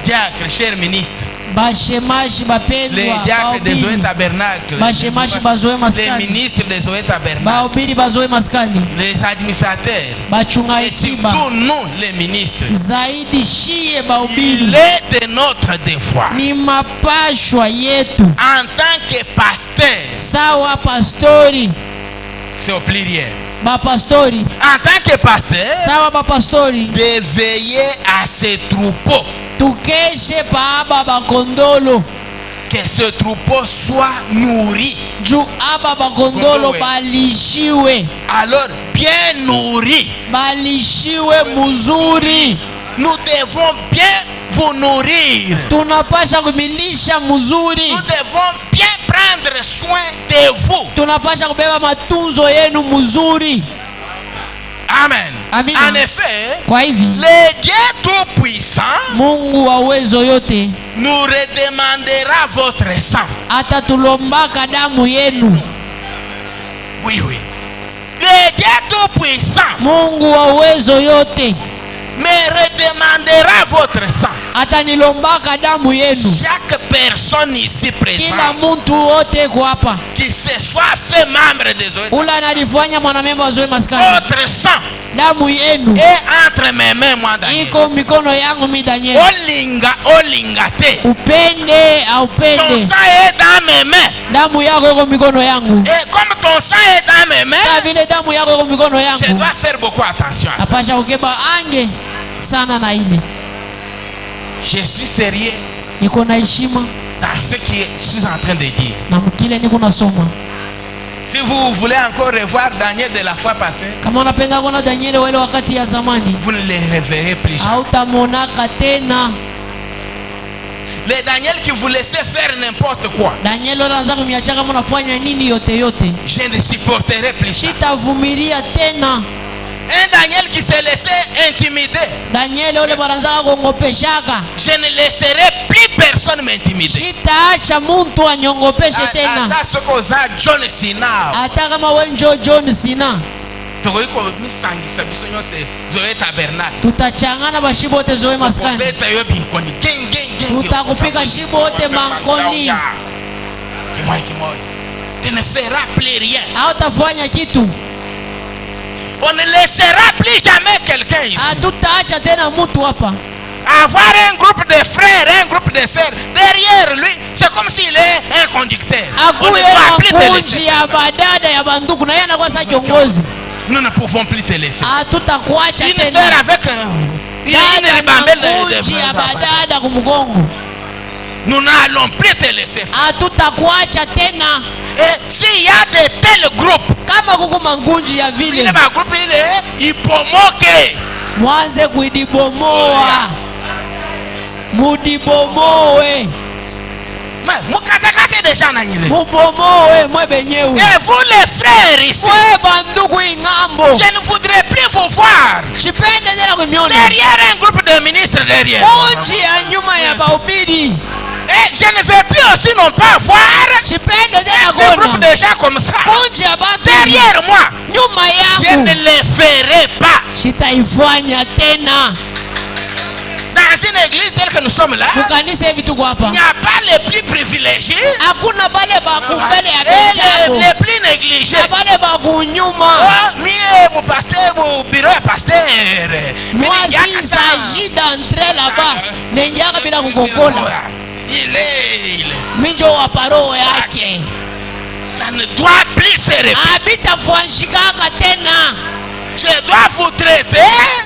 diacres, chers ministres, Bashemashi les bapendwa diacres des Zoé bahubiri. Tabernacle, Bashemashi bazoe les maskani. ministres des Zoé Tabernacle, Bahubiri bazoe maskani. les administrateurs, Bachunga et ikiba. surtout nous, les ministres. Zaidi shie Il bahubiri. est de notre devoir, Ni mapashwa yetu. en tant que pasteur, Sawa pastori. c'est au pluriel, bapastori en tant que pasteur, sawa bapastori de veiller à ces troupeaux. tukeshe paaba bakondolo Que ce troupeau soit nourri. juu aba bakondolo Kondolo, balishiwe Alors, bien nourri. balishiwe muzuri. Nous devons bien vous nourrir. Tunapasha kumilisha muzuri, Nous devons bien prendre soin de vous. tunapasha kubeba matunzo yenu muzuri. Amen. Amina. En effet, Kwa hivi le Dieu Tout-Puissant Mungu wa uwezo yote nous redemandera votre sang. atatulombaka damu yenu. Oui, oui. Le Dieu Tout-Puissant Mungu wa uwezo yote me redemandera votre sang. atanilombaka damu yenu. Chaque personne ici Kila présente muntu wote kwa hapa qui se soit fait membre des autres, ula analifanya mwanamemba wa Zoe Maskani, votre sang damu yenu est entre mes mains, moi Daniel. iko mikono yangu mi Daniel. Olinga te. Upende au Ton pende, sang est dans mes mains. damu yako iko mikono yangu. Et comme ton sang est dans mes Kama mains, vile damu yako iko mikono je yangu, dois faire beaucoup attention à ça. apasha kukeba ange sana na ile. Je suis sérieux Niko na heshima dans ce que je suis en train de dire. na mkile niko nasoma. Si vous voulez encore revoir Daniel de la fois passée, Kama unapenda kuona Danieli wale wakati ya zamani, vous ne le reverrez plus jamais. hautamonaka tena. Le Daniel qui vous laissait faire n'importe quoi, Danieli anaanza kuniacha kama unafanya nini yote yote, je ne supporterai plus ça. sitavumilia tena. Un Daniel qui se laissait intimider, Danieli ule baraza kongopeshaka, je ne laisserai plus personne m'intimider. sitaacha muntu anyongopeshe tena, Ata sokoza John Cena. hata kama wenjo John Cena. Tokoiko misangisa biso nyose Zoe Tabernacle. Tutachangana bashibote Zoe Maskani, Beta yo binkoni geng geng geng. tutakupika shibote mankoni, Kimoy kimoy. Tu ne feras plus rien. hautafanya kitu. On ne laissera plus jamais quelqu'un ici Hatutaacha tena mtu hapa avoir un groupe de frères, un groupe de sœurs derrière lui. C'est comme s'il est un conducteur. On ne akuye doit plus te makunji laisser. ya badada ya banduku na yeye anakuwa sa kiongozi. Nous ne pouvons plus te laisser. Hatutakuacha Une tena. sœur avec une ribambelle Makunji ya de badada kumgongo, nous n'allons plus te laisser. hatutakuacha tena. Et s'il y a de tels groupes, Kama kuku mangunji ya il vile, est un groupe, il est ipomoke. mwanze kuidibomoa, mudibomoe, Mais mukatakate déjà na nyile. mubomoe mwe benyewe. Et vous les frères ici, Mwe banduku ing'ambo, je ne voudrais plus vous voir chipende tena kumiona derrière un groupe de ministres derrière. munji ya nyuma ya bahubiri. Et je ne vais plus aussi non pas voir Chipende tena un groupe kona de gens comme ça munji ya batu derrière moi. nyuma Je yangu, ne les ferai pas. sitaifanya tena. Dans une église telle que nous sommes là, Kukanisa hivi tuko il hapa, n'y a pas les plus privilégiés hakuna bale bakumbele ya et benjako les plus négligés. na bale bakunyuma. Oh, mie mon pasteur, mon bureau est pasteur. Moi s'il s'agit d'entrer là-bas, nenjaka bila kukokola, Il est. minjo wa paro yake Ça ne doit plus se répéter. abitafuanshikaka tena. Je dois vous traiter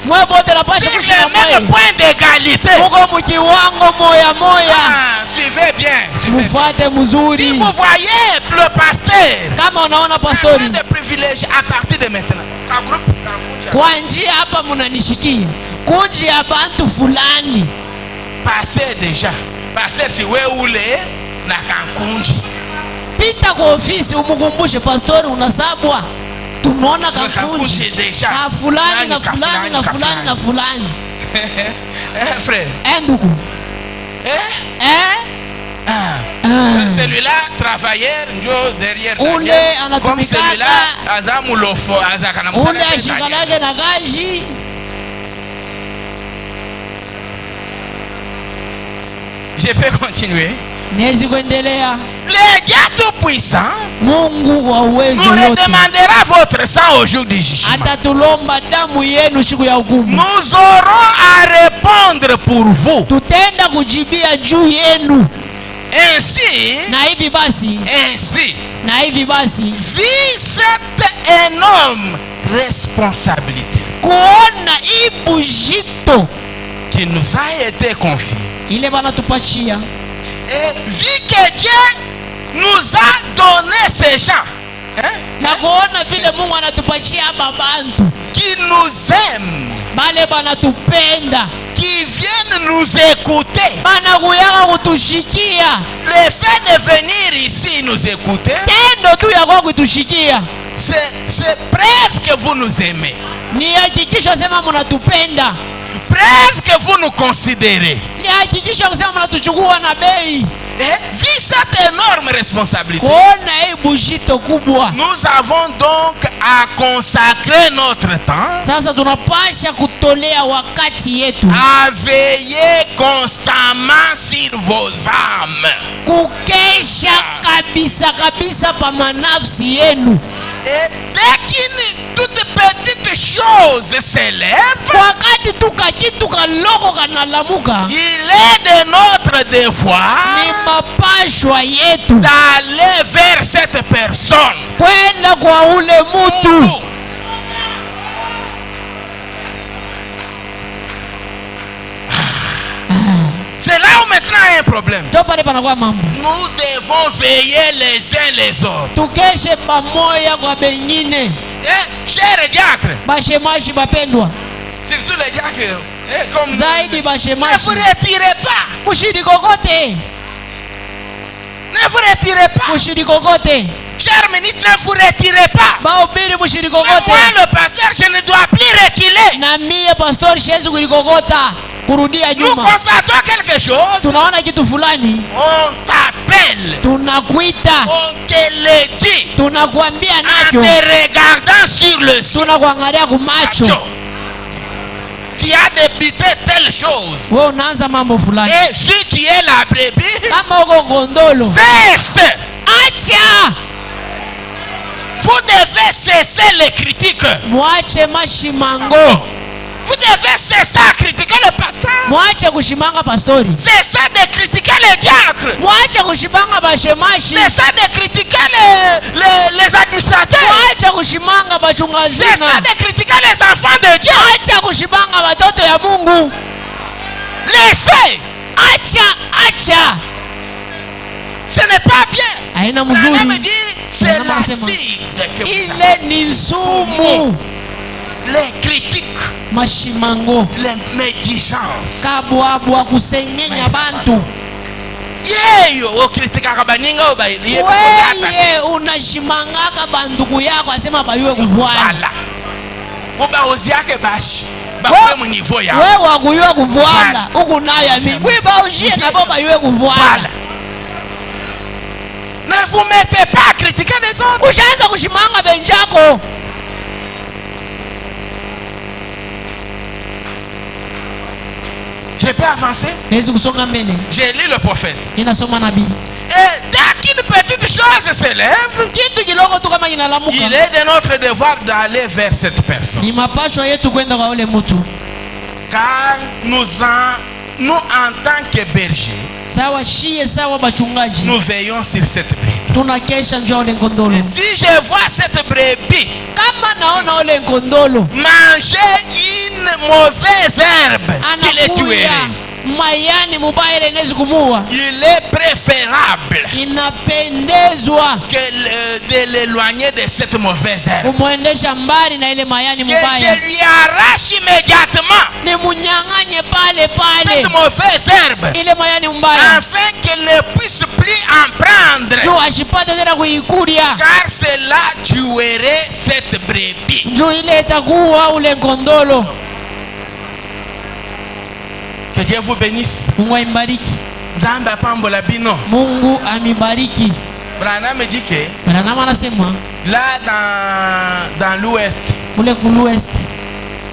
Mwe bote napasha sur kushika le même mwe point d'égalité. muko mukiwango moya moya, Ah, suivez bien. Suivez bien. mufate Si muzuri. vous voyez le pasteur, Kama unaona un pastori de privilèges à partir de maintenant. Ka groupe, ka kunja. kwa njia hapa munanishikia kunji ya bantu fulani, Passez déjà. Passez si we ule na kankunji. pita kwa ofisi umukumbushe pastori, unasabwa tunaona kakunji déjà. ka fulani na fulani na fulani na fulani. Frère. Ndugu Celui-là, travailleur, njo derrière Ule Daniel. Comme anatumikaka. celui-là, azamulofo, azakana ule musana ashikalake na gaji. Je peux continuer. Nezi kuendelea. Le Dieu Tout-Puissant Mungu wa uwezo nous yote redemandera votre sang au jour du jugement. atatulomba damu yenu siku ya hukumu. Nous aurons à répondre pour vous. Tutenda kujibia juu yenu. Ainsi, Na hivi basi, ainsi, na hivi basi, vit cet un homme responsabilité kuona hii bujito qui nous a été confiée. ile banatupatia. Et vu que Dieu nous a donné ces gens, hein, Na kuona vile Mungu anatupatia aba bantu qui nous aiment, bale banatupenda, qui viennent nous écouter. banakuyaka kutushikia. Le fait de venir ici nous écouter, Tendo tu ya kwa kutushikia c'est preuve que vous nous aimez. ni hakikisho sema munatupenda, Preuve que vous nous considérez. ni hakikisho kusema munatuchukua na bei. Vu cette énorme responsabilité, Kuona hii bujito kubwa, nous avons donc à consacrer notre temps sasa tunapasha kutolea wakati yetu à veiller constamment sur vos âmes. kukesha kabisa kabisa pa manafsi yenu. Et dès qu'une toute petite chose s'élève, Wakati tukakitu kaloko kanalamuka, il est de notre devoir ni mapashwa yetu d'aller vers cette personne. kwenda kwa ule mutu. C'est là où maintenant il y a un problème. Ndio pale panakuwa mambo, Nous devons veiller les uns les autres. tukeshe pamoja kwa bengine. Chers diacres, Bashemashi bapendwa, surtout les diacres, comme zaidi ne vous bashemashi, retirez pas. mushiri kokote, Ne vous retirez pas. mushiri kokote, Chers ministres, ne vous retirez pas. bahubiri mushiri Mais kokote. moi, le pasteur, je ne dois plus reculer. Na mie pastori siwezi kulikokota kurudia Nous nyuma. constatons quelque chose. Tunaona kitu fulani, On t'appelle. tunakuita, On te le dit. tunakuambia En nacho, te regardant sur le ciel. tunakuangalia kumacho. Tu as débuté telle chose. Wewe unaanza mambo fulani, Et si tu es la brebis, kama uko kondolo, cesse. acha, Vous devez cesser les critiques. mwache mashimango, Vous devez cesser de critiquer le pasteur. mwache kushimanga pastori, Cessez de critiquer les diacres. mwache kushimanga bashemashi, Cessez de critiquer les administrateurs. mwache kushimanga Cessez bachungazina, de critiquer les enfants de Dieu. acha kushimanga watoto ya Mungu, Laissez. acha, Ce n'est pas bien. haina On me mzuri. dit, c'est l'acide que vous avez. Ile ni nsumu, Les critiques, mashimango, les médisances. kabwabwa, kusengenya bantu. Yeyo okritikaka baninga obailiye. Weye unashimangaka bandugu yako asema bayuwe kuvuana, Voilà. Obaozi yake bashi. Bakwe mu niveau ya. wewe wakuyuwe kuvuana huku naye mimi kwiba ushie kabo bayuwe kuvuana. Voilà. Ne vous mettez pas à critiquer les autres. Ushaanza kushimanga benjako. Je peux avancer. Naweza kusonga mbele, J'ai lu le prophète. ninasoma nabii. Et dès qu'une petite chose s'élève, Kitu kiloko tu kama kinalamuka, il est de notre devoir d'aller vers cette personne. ni mapashwa yetu kwenda kwa ule mtu, Car nous en tant que bergers, sawa shie sawa bachungaji, nous veillons sur cette brebis. tunakesha njoo ule nkondolo. Si je vois cette brebis Kama naona ule nkondolo manger une mauvaise herbe qui les anakuya tuerait, mayani mubaya ile inaweza kumua, il est préférable inapendezwa de l'éloigner de cette mauvaise herbe. kumwendesha mbali na ile mayani Que mubaya, je lui arrache immédiatement ni munyang'anye pale pale cette mauvaise herbe, ile mayani mbaya, afin qu'elle ne puisse plus en prendre, juu ashipate tena kuikulia, car cela tuerait cette brebis. juu ile itakuwa ule nkondolo. Que Dieu vous bénisse. Mungu aibariki, Nzambe apambola bino. Mungu amibariki. Branham me dit que Branham anasema là dans l'ouest, kule kuluest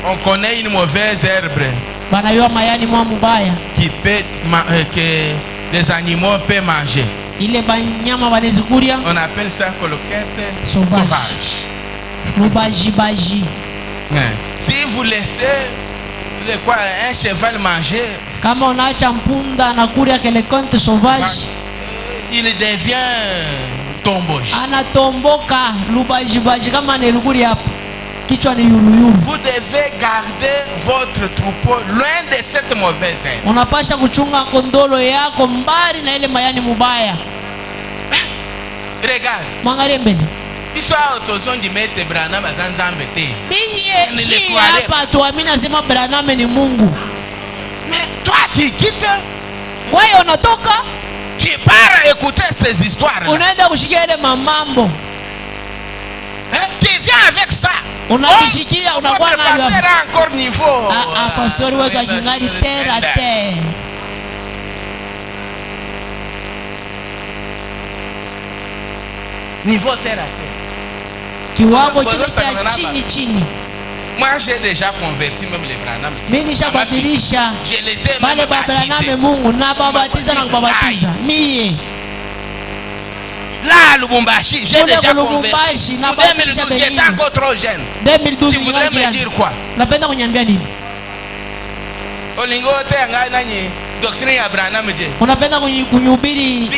on connaît une mauvaise herbe banayua mayani mwa mubaya, que les animaux peuvent manger. ile banyama banezikuria On appelle ça coloquette Sauvage. sauvage. mubajibaji. Si vous laissez un cheval manger, Kama unaacha mpunda anakuria kele konte sauvage, il devient tomboge. anatomboka lubajibaji kama nelukuri hapo. kichwa ni yuluyulu. Vous devez garder votre troupeau loin de cette mauvaise herbe. Unapasha kuchunga kondolo yako mbali na ile mayani mubaya. Regarde. Mwangalie mbele. Biso autozone di mete Branham azanzambe te. Biye shi hapa tuamini asema Branham ni Mungu. Mais toi tu quittes. Wewe unatoka? Tu pars écouter ces histoires là. Unaenda kushikia ile mambo. Tu viens avec ça. Unabishikia unakuwa nayo hapa. Pasteur encore niveau. Pastori wetu akingali terre à terre. Niveau terre à terre. Kiwango kile cha chini. Moi j'ai déjà converti même les Branham. Mimi nishabadilisha. Je les ai même baptisé. Mungu na babatiza na kubabatiza. Mie. Là, Lubumbashi, j'ai déjà converti. En 2012, j'étais encore trop jeune. 2012, tu voudrais me dire quoi? Napenda kunyambia nini? Olingo te ngai nani doctrine ya Branham je. Unapenda kunyubiri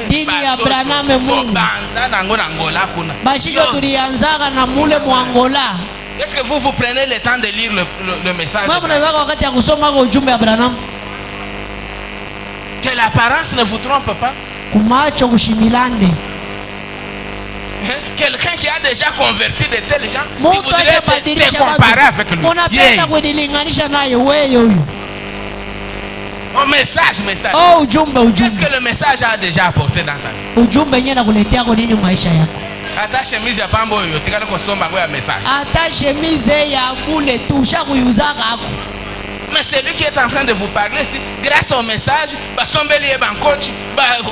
dini ya Branham Mungu. Banda nango na Angola kuna. Bashijo tulianzaga na mule mu Angola. Est-ce que vous prenez le temps de lire le message? Mama mnaweka wakati ya kusoma kwa ujumbe wa Branham. Que l'apparence ne vous trompe pas. Kumacho kushimilande. Quelqu'un qui a déjà converti de tels gens, qui voudrait te comparer avec lui. Unapenda kudilinganisha naye wewe huyu. Oh, message. Oh, ujumbe. Qu'est-ce que le message a déjà apporté dans ta vie? Ujumbe yenyewe nakuletea kwa nini maisha yako? Ata chemise ya pambo yo tikala kusoma ngo ya message. Ata chemise ya bule tu shakuyuzaka ako. Mais c'est lui qui est en train de vous parler ici. Grâce au message, basombeli e bankochi,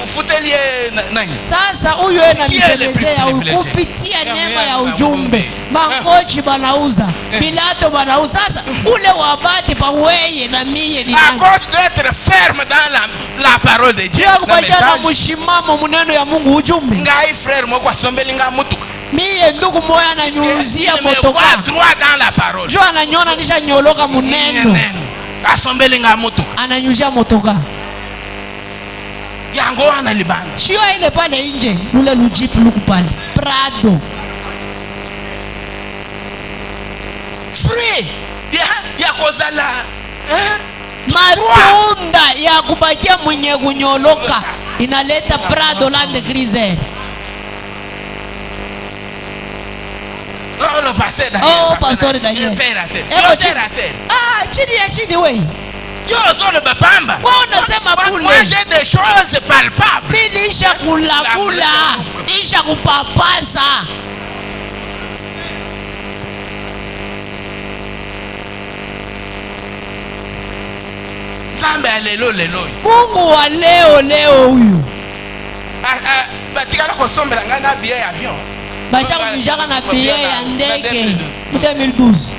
futeli nani. Sasa huyo ananisemezea kupitia neema ya ujumbe. Bankochi banauza, bilato banauza. Sasa ule wabati pa weye na mie ni à cause d'être ferme dans la parole de Dieu. Kwa mshimamo muneno ya Mungu ujumbe. Ngai frère moko asombeli nga mutuka. Mie ndugu moya ananyuzia motoka. Droit dans la parole. Jo ananyona nisha nyoloka muneno. Asombeli nga mutuka. Ananyuzia motoka. Yango ana libana. Shio ile pale nje, lule lujipu luku pale. Prado. Free. Ya kozala. Matunda ya kubakia mwenye kunyoloka inaleta Prado Land Cruiser. Oh, le passé Daniel. Oh, pasteur Daniel. Chini we. Yo zo le bapamba. Unasema kule. Moi j'ai des choses palpables. Mimi nisha kula. Nisha kupapasa. Zambe lelo. Mungu wa leo huyu. Batikala kosombela ngana billet avion. Basha kujaka na billet ya ndege 2012.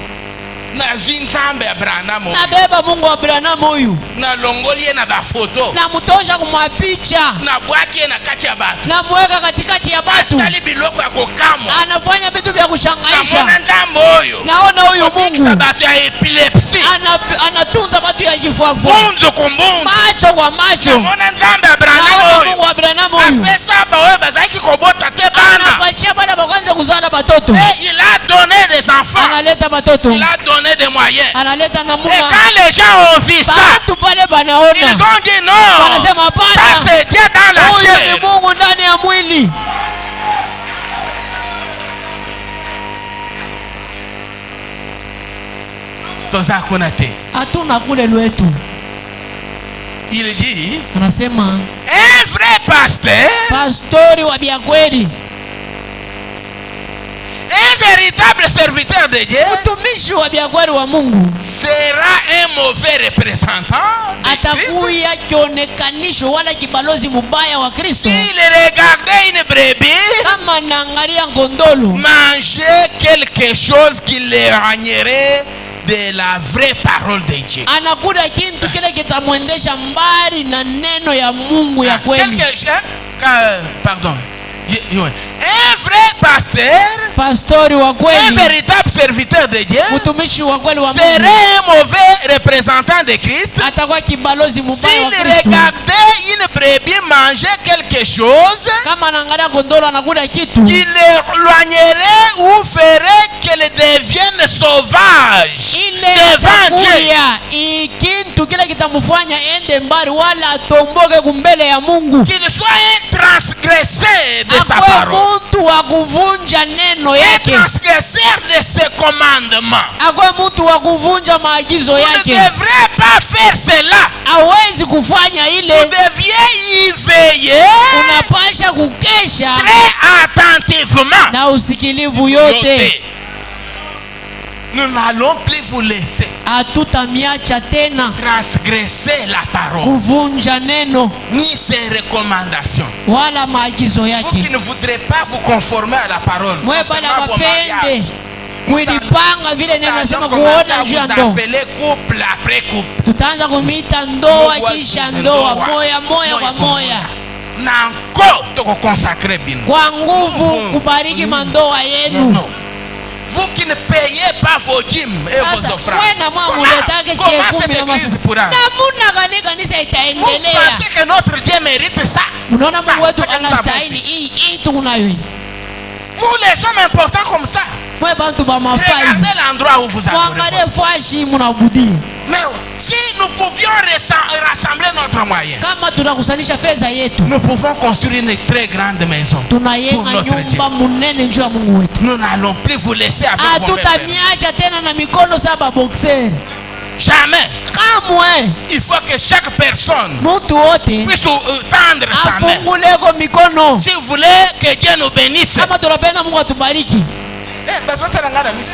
Na vinzambe ya Branham. Na beba Mungu wa Branham huyu. Na longolie na ba photo. Na mutosha kumwapicha. Na bwake na kati ya batu. Na mweka katikati ya batu. Asali biloko ya kokamo. Anafanya vitu vya kushangaisha. Naona njambo huyu. Naona huyu Mungu. Sabatu ya epilepsi. Anatunza watu ya kifuafua. Bunzo kumbunzo. Macho kwa macho. Naona njambe ya Branham huyu. Naona Mungu wa Branham huyu. Apesa ba wewe bazaki kobota te bana. Anapachia bana bakwanza kuzala batoto. Il a donné des enfants. Analeta batoto. Il a donné des moyens. Analeta na Mungu. Et quand les gens ont vu ça, batu pale banaona. Ils ont dit non. Wanasema hapana. Ça c'est Dieu dans la chair. Ni Mungu ndani ya mwili. Toza kunate. Hatuna kule lwetu. Il dit, anasema un vrai pasteur, pastori wa bia kweli, un véritable serviteur de Dieu, mtumishi wa bia kweli wa Mungu, sera un mauvais représentant. Atakuya kionekanisho wala kibalozi mubaya wa Kristo. Il regardait une brebis, kama naangalia ngondolo, manger quelque chose qui l'éloignerait de la vraie parole de Dieu. Anakula kintu kile kitamwendesha mbali na neno ya Mungu ya kweli. Pardon. Un vrai pasteur, pastori wa kweli, un véritable serviteur de Dieu mtumishi wa kweli wa serait Mungu un mauvais représentant de Christ atakuwa kibalozi mubaya wa s'il Kristo. regardait une brebis manger quelque chose Kama anaangalia kondolo anakula kitu qui l'éloignerait ou ferait qu'elle devienne sauvage ile devant Dieu. takuya ikintu kile kitamfanya ende mbali wala atomboke kumbele ya Mungu, Qu'il soit un transgresseur de sa akwe parole, mtu wa kuvunja neno un yake, transgresseur de ses commandements. akwe mtu wa kuvunja maagizo Vous ne yake. devrez pas faire cela. Hawezi kufanya Vous ile. deviez y veiller Unapasha kukesha très attentivement. na usikilivu yote. Nous n'allons plus vous laisser Hatutamiacha tena transgresser la parole, kuvunja neno ni ses recommandations. wala maagizo Vous qui yake. ne voudrez pas vous conformer à la parole, Mwe bala concernant vos mapende mariages, kuilipanga vile neno nous nasema allons commencer kuona à juu ya vous ndoa. appeler couple après couple. Tutaanza kumiita ndoa kisha ndoa, moya moya kwa moya, Nanko toko consacrer bino. kwa nguvu kubariki mandoa yenu. Non. Vous qui ne payez pas vos dîmes et vos Sasa offrandes, wewe na mama muletake comment chekumi cette na masa. église pourra? Namuna gani kanisa Vous itaendelea? pensez que notre Dieu mérite ça? Unaona Ça, Mungu wetu c'est que nous avons anastahili fait. hii tunayo hii. Vous les hommes importants comme ça, Mwe bantu ba mafai. regardez l'endroit où vous Mwangalie adorez. fashi munabudi. Mais si nous pouvions rassembler notre moyen, Kama tunakusanisha fedha yetu, nous pouvons construire une très grande maison pour tunayenga notre Dieu. nyumba munene njuu ya Mungu wetu. Nous n'allons plus vous laisser avec vos mains. Hatutamiacha tena na mikono saba boxer. Jamais. Kamwe Il faut que chaque personne mtu wote puisse tendre sa main. afunguleko mikono. Si vous voulez que Dieu nous bénisse, Kama tunapenda Mungu atubariki,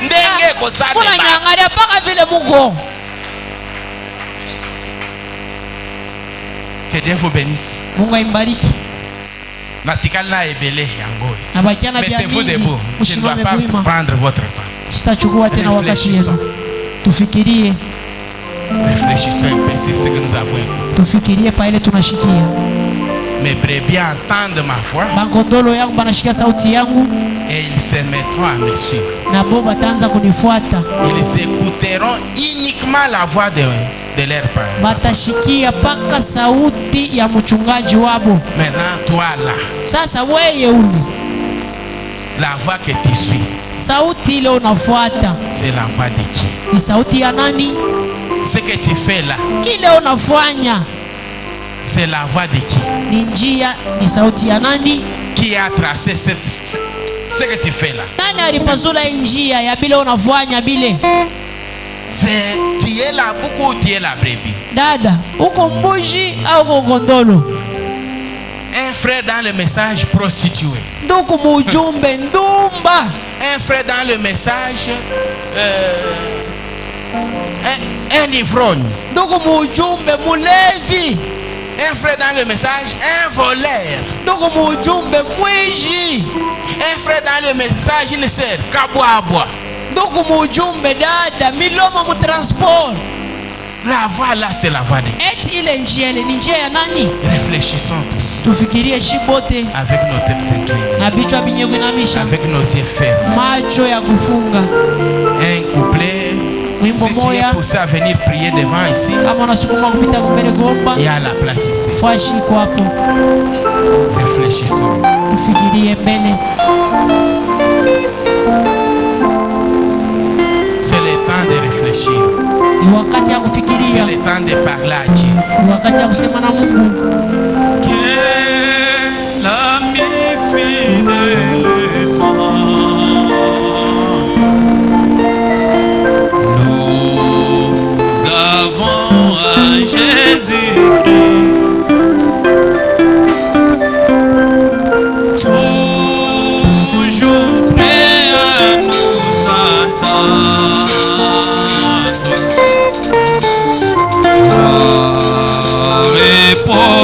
ndenge kozala kuna nyangalia paka vile Mungu. que Dieu vous bénisse. Mungu aimbariki. Natikali na ebele yango. Na bakiana bia Mettez-vous mingi. debout. Je ne dois Mshimame pas kuima. prendre votre temps. Sitachukua tena wakati Réfléchissons. yenu. Tufikirie, Réfléchissons un peu sur ce que nous avons écouté. tufikirie pa ile tunashikia. Mes brebis entendent ma voix Bangondolo yangu banashikia sauti yangu et ils se mettront à me suivre. na bo bataanza kunifuata. Ils écouteront uniquement la voix de leur père. Batashikia paka sauti ya mchungaji wabo. Maintenant, toi là, Sasa weye ule la voix que tu suis, sauti ile unafuata c'est la voix de qui? ni sauti ya nani? Ce que tu fais là, Kile unafanya c'est la voix de qui? ni njia, ni sauti ya nani? Qui a tracé ce que tu fais là? Nani alipasula hii njia ya bile unafanya bile? C'est tu es la boucle ou tu es la brebis? Dada, uko mbuji au uko kondolo? Un frère dans le message prostitué. Ndugu mujumbe ndumba. Un frère dans le message un ivrogne. Ndugu mujumbe mulevi. Un frère dans le message un voleur. Ndugu mujumbe mwishi. Un frère dans le message une sœur kabwabwa. Ndugu mujumbe dada milomo mu transport. La voix là, c'est la voix de qui? Eti ile njia ile ni njia ya nani? Réfléchissons tous Tufikirie shibote avec nos têtes inclinées, na vichwa vyenye kuinamisha, avec nos yeux fermés. macho ya kufunga. Un couplet. Wimbo Si tu es moya, poussé à venir prier devant ici, kama unasukuma kupita mbele kuomba, il y a la place ici. fashi iko hapo. Réfléchissons. Tufikirie mbele. C'est le temps de réfléchir. Ni wakati ya C'est kufikiria, le temps de parler à Dieu. ni wakati ya kusema na Mungu. Quel ami fidèle et tendre, nous avons à Jésus-Christ, toujours prêt à nous attendre. Por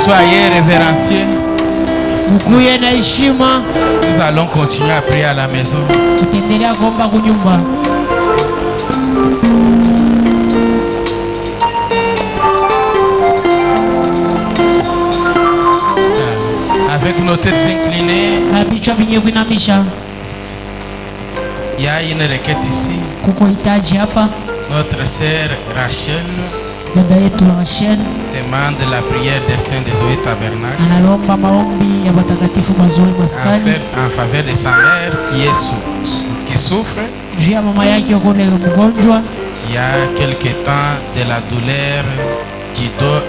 Soyez révérencieux. Mkuye na heshima. Nous allons continuer à prier à la maison. Tutaendelea kuomba kunyumba. Avec nos têtes inclinées, Vichwa vyenye kuinamisha. il y a une requête ici. Kuko hitaji hapa. Notre sœur Rachel Dada yetu Rachel demande la prière des saints des Zoé Tabernacle analomba maombi ya watakatifu Mazoe Maskani en faveur de sa mère qui souffre. juu ya mama yake yokone mgonjwa. Il y a quelque temps de la douleur qui doit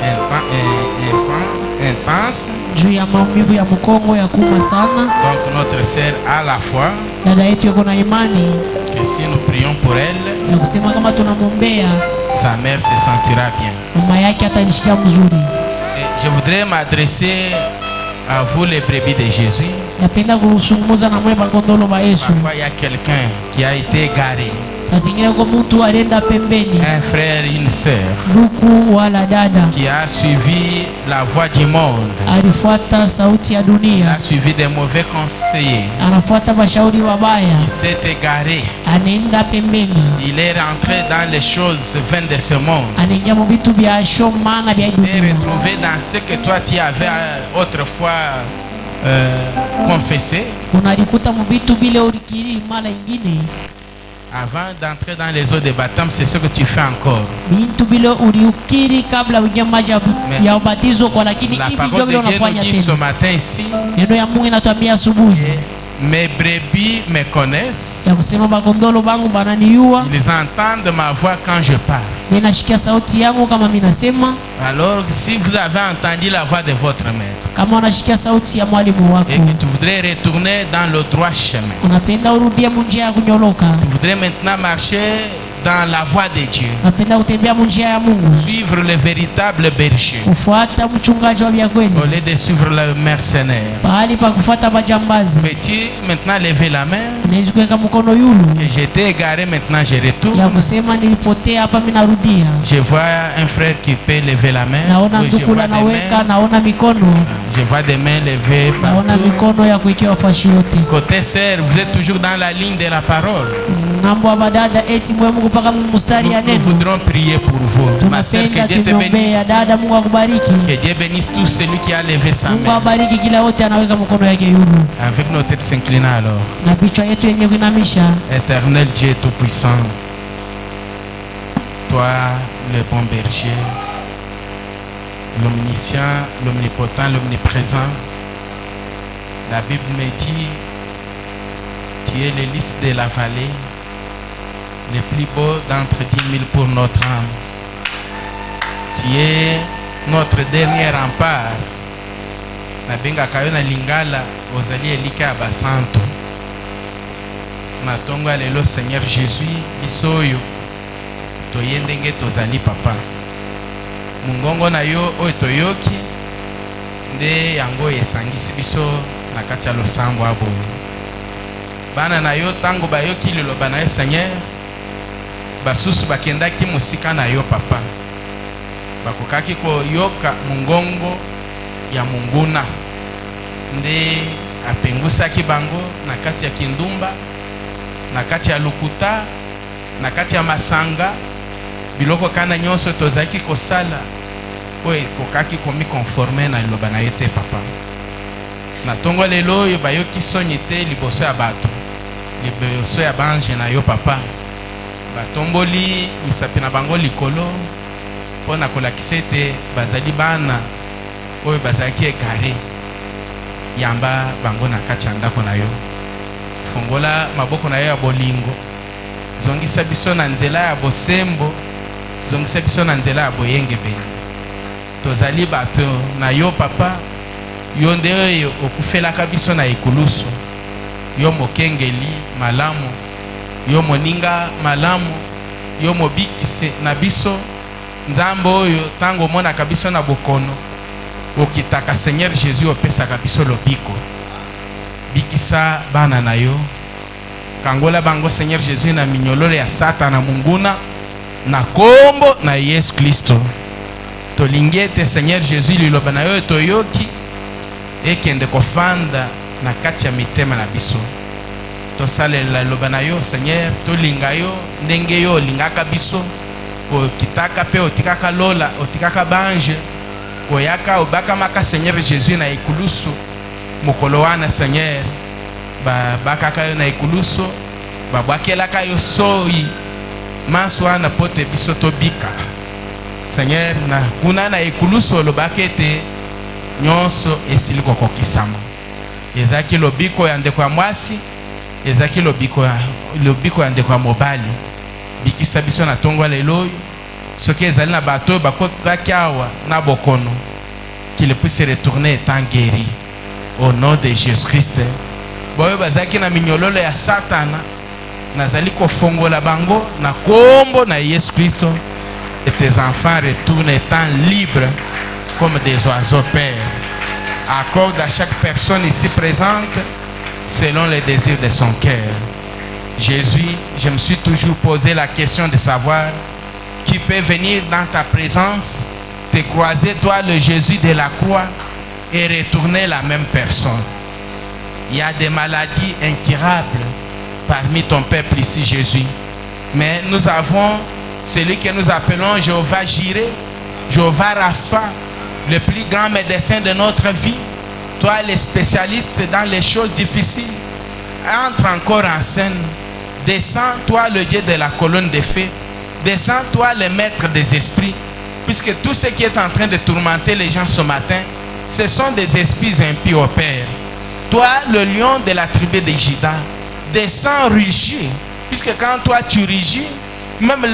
intense. Juu ya maumivu ya mkongo ya kuma sana. Donc notre sœur a la foi Dada yetu yoko na imani que si nous prions pour elle, ya kusema kama tunamwombea sa mère se sentira bien. mama yake atajisikia mzuri. Et je voudrais m'adresser à vous les brebis de Jésus. Napenda kuzungumza na mwe bakondolo ba Yesu. Parfois il y a quelqu'un qui a été égaré, Saa zingine kwa mtu alienda pembeni, un frère, une sœur ndugu wala dada, qui a suivi la voie du monde, alifuata sauti ya il dunia, a suivi des mauvais conseillers, anafuata mashauri wabaya, il s'est égaré, anaenda pembeni, il est rentré dans les choses vaines de ce monde. anaingia mu vitu vya shomana vya Il est dunia. retrouvé dans ce que toi tu avais autrefois confessé. Unalikuta mu vitu vile ulikiri mara ingine, Avant d'entrer dans les eaux de baptême, c'est ce que tu fais encore. vitu vile uliukiri kabla uingia maji ya ubatizo, kwa lakini La hivi ndio parole vile de Dieu nous unafanya dit ce tena. matin ici, Neno ya Mungu inatuambia asubuhi mes brebis me connaissent, ya kusema bakondolo bangu bananiua, ils entendent ma voix quand je parle. ninashikia sauti yangu kama minasema. Alors, si vous avez entendu la voix de votre maître Kama unashikia sauti ya mwalimu wako, et que tu voudrais retourner dans le droit chemin, unapenda urudie munjia ya kunyoloka, tu voudrais maintenant marcher dans la voie de Dieu, unapenda kutembea munjia ya Mungu, suivre le véritable berger kufuata mchungaji wa vya kweli, au lieu de suivre le mercenaire. pahali pa kufuata majambazi, Peux-tu maintenant lever la main? unaweza kuweka mkono yulu Que j'étais égaré, maintenant je retourne. ya kusema nilipotea, hapa mimi narudia. Je vois un frère qui peut lever la main. Naona Oui, je ndugu vois des anaweka, mains. naona mikono, Je vois des mains levées naona partout. mikono ya kuikiwa fashi yote. Côté sœur, vous êtes toujours dans la ligne de la parole. Ngambo wa badada eti mwe Mungu paka mstari ya Nous neno. voudrons prier pour vous. Ma sœur, que Tunapenda Dieu te tumwombea bénisse. dada, Mungu akubariki. Que Dieu bénisse tout celui qui a levé sa Mungu main. abariki kila wote anaweka mkono yake yulu. Avec nos têtes s'inclinant alors. Na vichwa yetu yenye kuinamisha. Éternel Dieu tout-puissant, toi le bon berger, l'omniscient, l'omnipotent, l'omniprésent, la Bible me dit, tu es le lys de la vallée, le plus beau d'entre 10 000 pour notre âme. Tu es notre dernier rempart. Nabengaka yo na lingala ozali elika ya basantu. Natonga lelo Seigneur Jésus biso oyo toye ndenge tozali papa. Mungongo na yo oyo toyoki nde yango esangisi biso na kati ya losambo aboyo. Bana na yo tango bayoki liloba na yo Seigneur, basusu bakendaki musika na yo papa. Bakokaki koyoka mungongo ya munguna nde apengusaki bango na kati ya kindumba, na kati ya lukuta, na kati ya masanga, biloko kana nyonso tozaki kosala oyo kokaki komi conforme na liloba na ye te papa. Na tongo lelo oyo bayoki soni te liboso ya bato, liboso ya bange na yo papa, batomboli misapi na bango likolo mpona kolakisa ete bazali bana oyo bazalaki ekare. Yamba bango na kati ya ndako na yo, fungola maboko na yo ya bolingo, zongisa biso na nzela ya bosembo, zongisa biso na nzela ya boyengebeni. Tozali bato na yo papa, yo nde oyo okufelaka biso na ekulusu, yo mokengeli malamu, yo moninga malamu, yo mobikisi na biso, nzambe oyo tango omonaka biso na bokono okitaka Seigneur Jésus opesaka biso lobiko. Bikisa bana na yo, kangola bango Seigneur Jésus na minyololo ya Satana munguna na kombo na Yesu Kristo. Tolingi ete Seigneur Jésus liloba na yo toyoki ekende kofanda na kati ya mitema na biso. Tosalela liloba na yo Seigneur, tolinga yo ndenge yo olingaka biso, okitaka pe otikaka lola, otikaka bange, koyaka obakamaka Seigneur Jésus na ekulusu mokolo wana Seigneur, bakaka yo na ekulusu, babwakelaka yo soyi maso wana pote biso tobika Seigneur. Na kuna na ekulusu olobaka ete nyonso esili kokokisama. Ezaki lobiko ya ndeko ya mwasi, ezaki lobiko ya ndeko ya mobali. Bikisa biso na tongo lelo oyo, soki ezali na bato bakotaki awa na bokono, qu'il puisse retourner étant guéri au nom de Jésus-Christ. Boyo bazaki na minyololo ya Satana, nazali kofongola bango na kombo na Yesu Kristo, et tes enfants retournent étant libres comme des oiseaux, Père. Accorde à chaque personne ici présente selon les désirs de son cœur. Jésus, je me suis toujours posé la question de savoir qui peut venir dans ta présence, te croiser, toi le Jésus de la croix, et retourner la même personne. Il y a des maladies incurables parmi ton peuple ici, Jésus. Mais nous avons celui que nous appelons Jéhovah Jireh, Jéhovah Rapha, le plus grand médecin de notre vie. Toi, le spécialiste dans les choses difficiles, entre encore en scène. Descends, toi, le Dieu de la colonne de feu. Descends, toi, le maître des esprits. Puisque tout ce qui est en train de tourmenter les gens ce matin, ce sont des esprits impies au Père. Toi, le lion de la tribu de Juda, descends, rugis. Puisque quand toi, tu rugis, même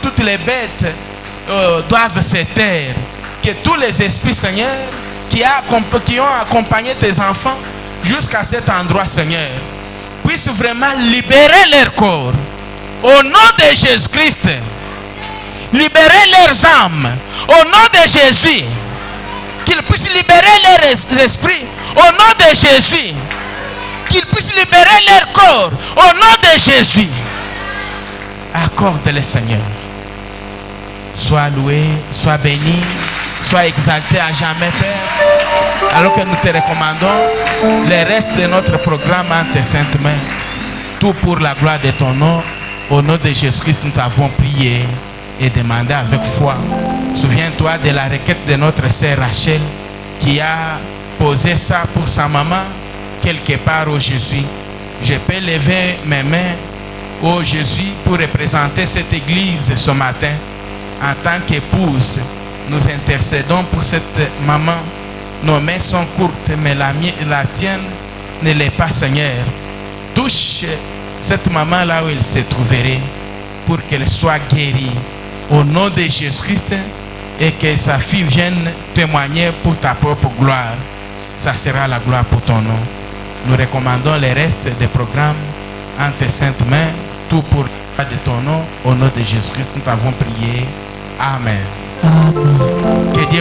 toutes les bêtes doivent se taire. Que tous les esprits, Seigneur, qui ont accompagné tes enfants jusqu'à cet endroit, Seigneur, puissent vraiment libérer leur corps. Au nom de Jésus-Christ, libérer leurs âmes. Au nom de Jésus, qu'ils puissent libérer leurs esprits. Au nom de Jésus, qu'ils puissent libérer leur corps. Au nom de Jésus, accorde-le, Seigneur. Sois loué, sois béni, sois exalté à jamais, Père. Alors que nous te recommandons le reste de notre programme en tes saintes mains. Tout pour la gloire de ton nom. Au nom de Jésus-Christ, nous t'avons prié et demandé avec foi. Souviens-toi de la requête de notre sœur Rachel qui a posé ça pour sa maman quelque part au Jésus. Je peux lever mes mains au Jésus pour représenter cette église ce matin. En tant qu'épouse, nous intercédons pour cette maman. Nos mains sont courtes, mais la tienne ne l'est pas, Seigneur. Touche cette maman là où elle se trouverait pour qu'elle soit guérie au nom de Jésus-Christ et que sa fille vienne témoigner pour ta propre gloire. Ça sera la gloire pour ton nom. Nous recommandons le reste des programmes en tes saintes mains, tout pour la gloire de ton nom. Au nom de Jésus-Christ, nous t'avons prié. Amen. Amen. Que Dieu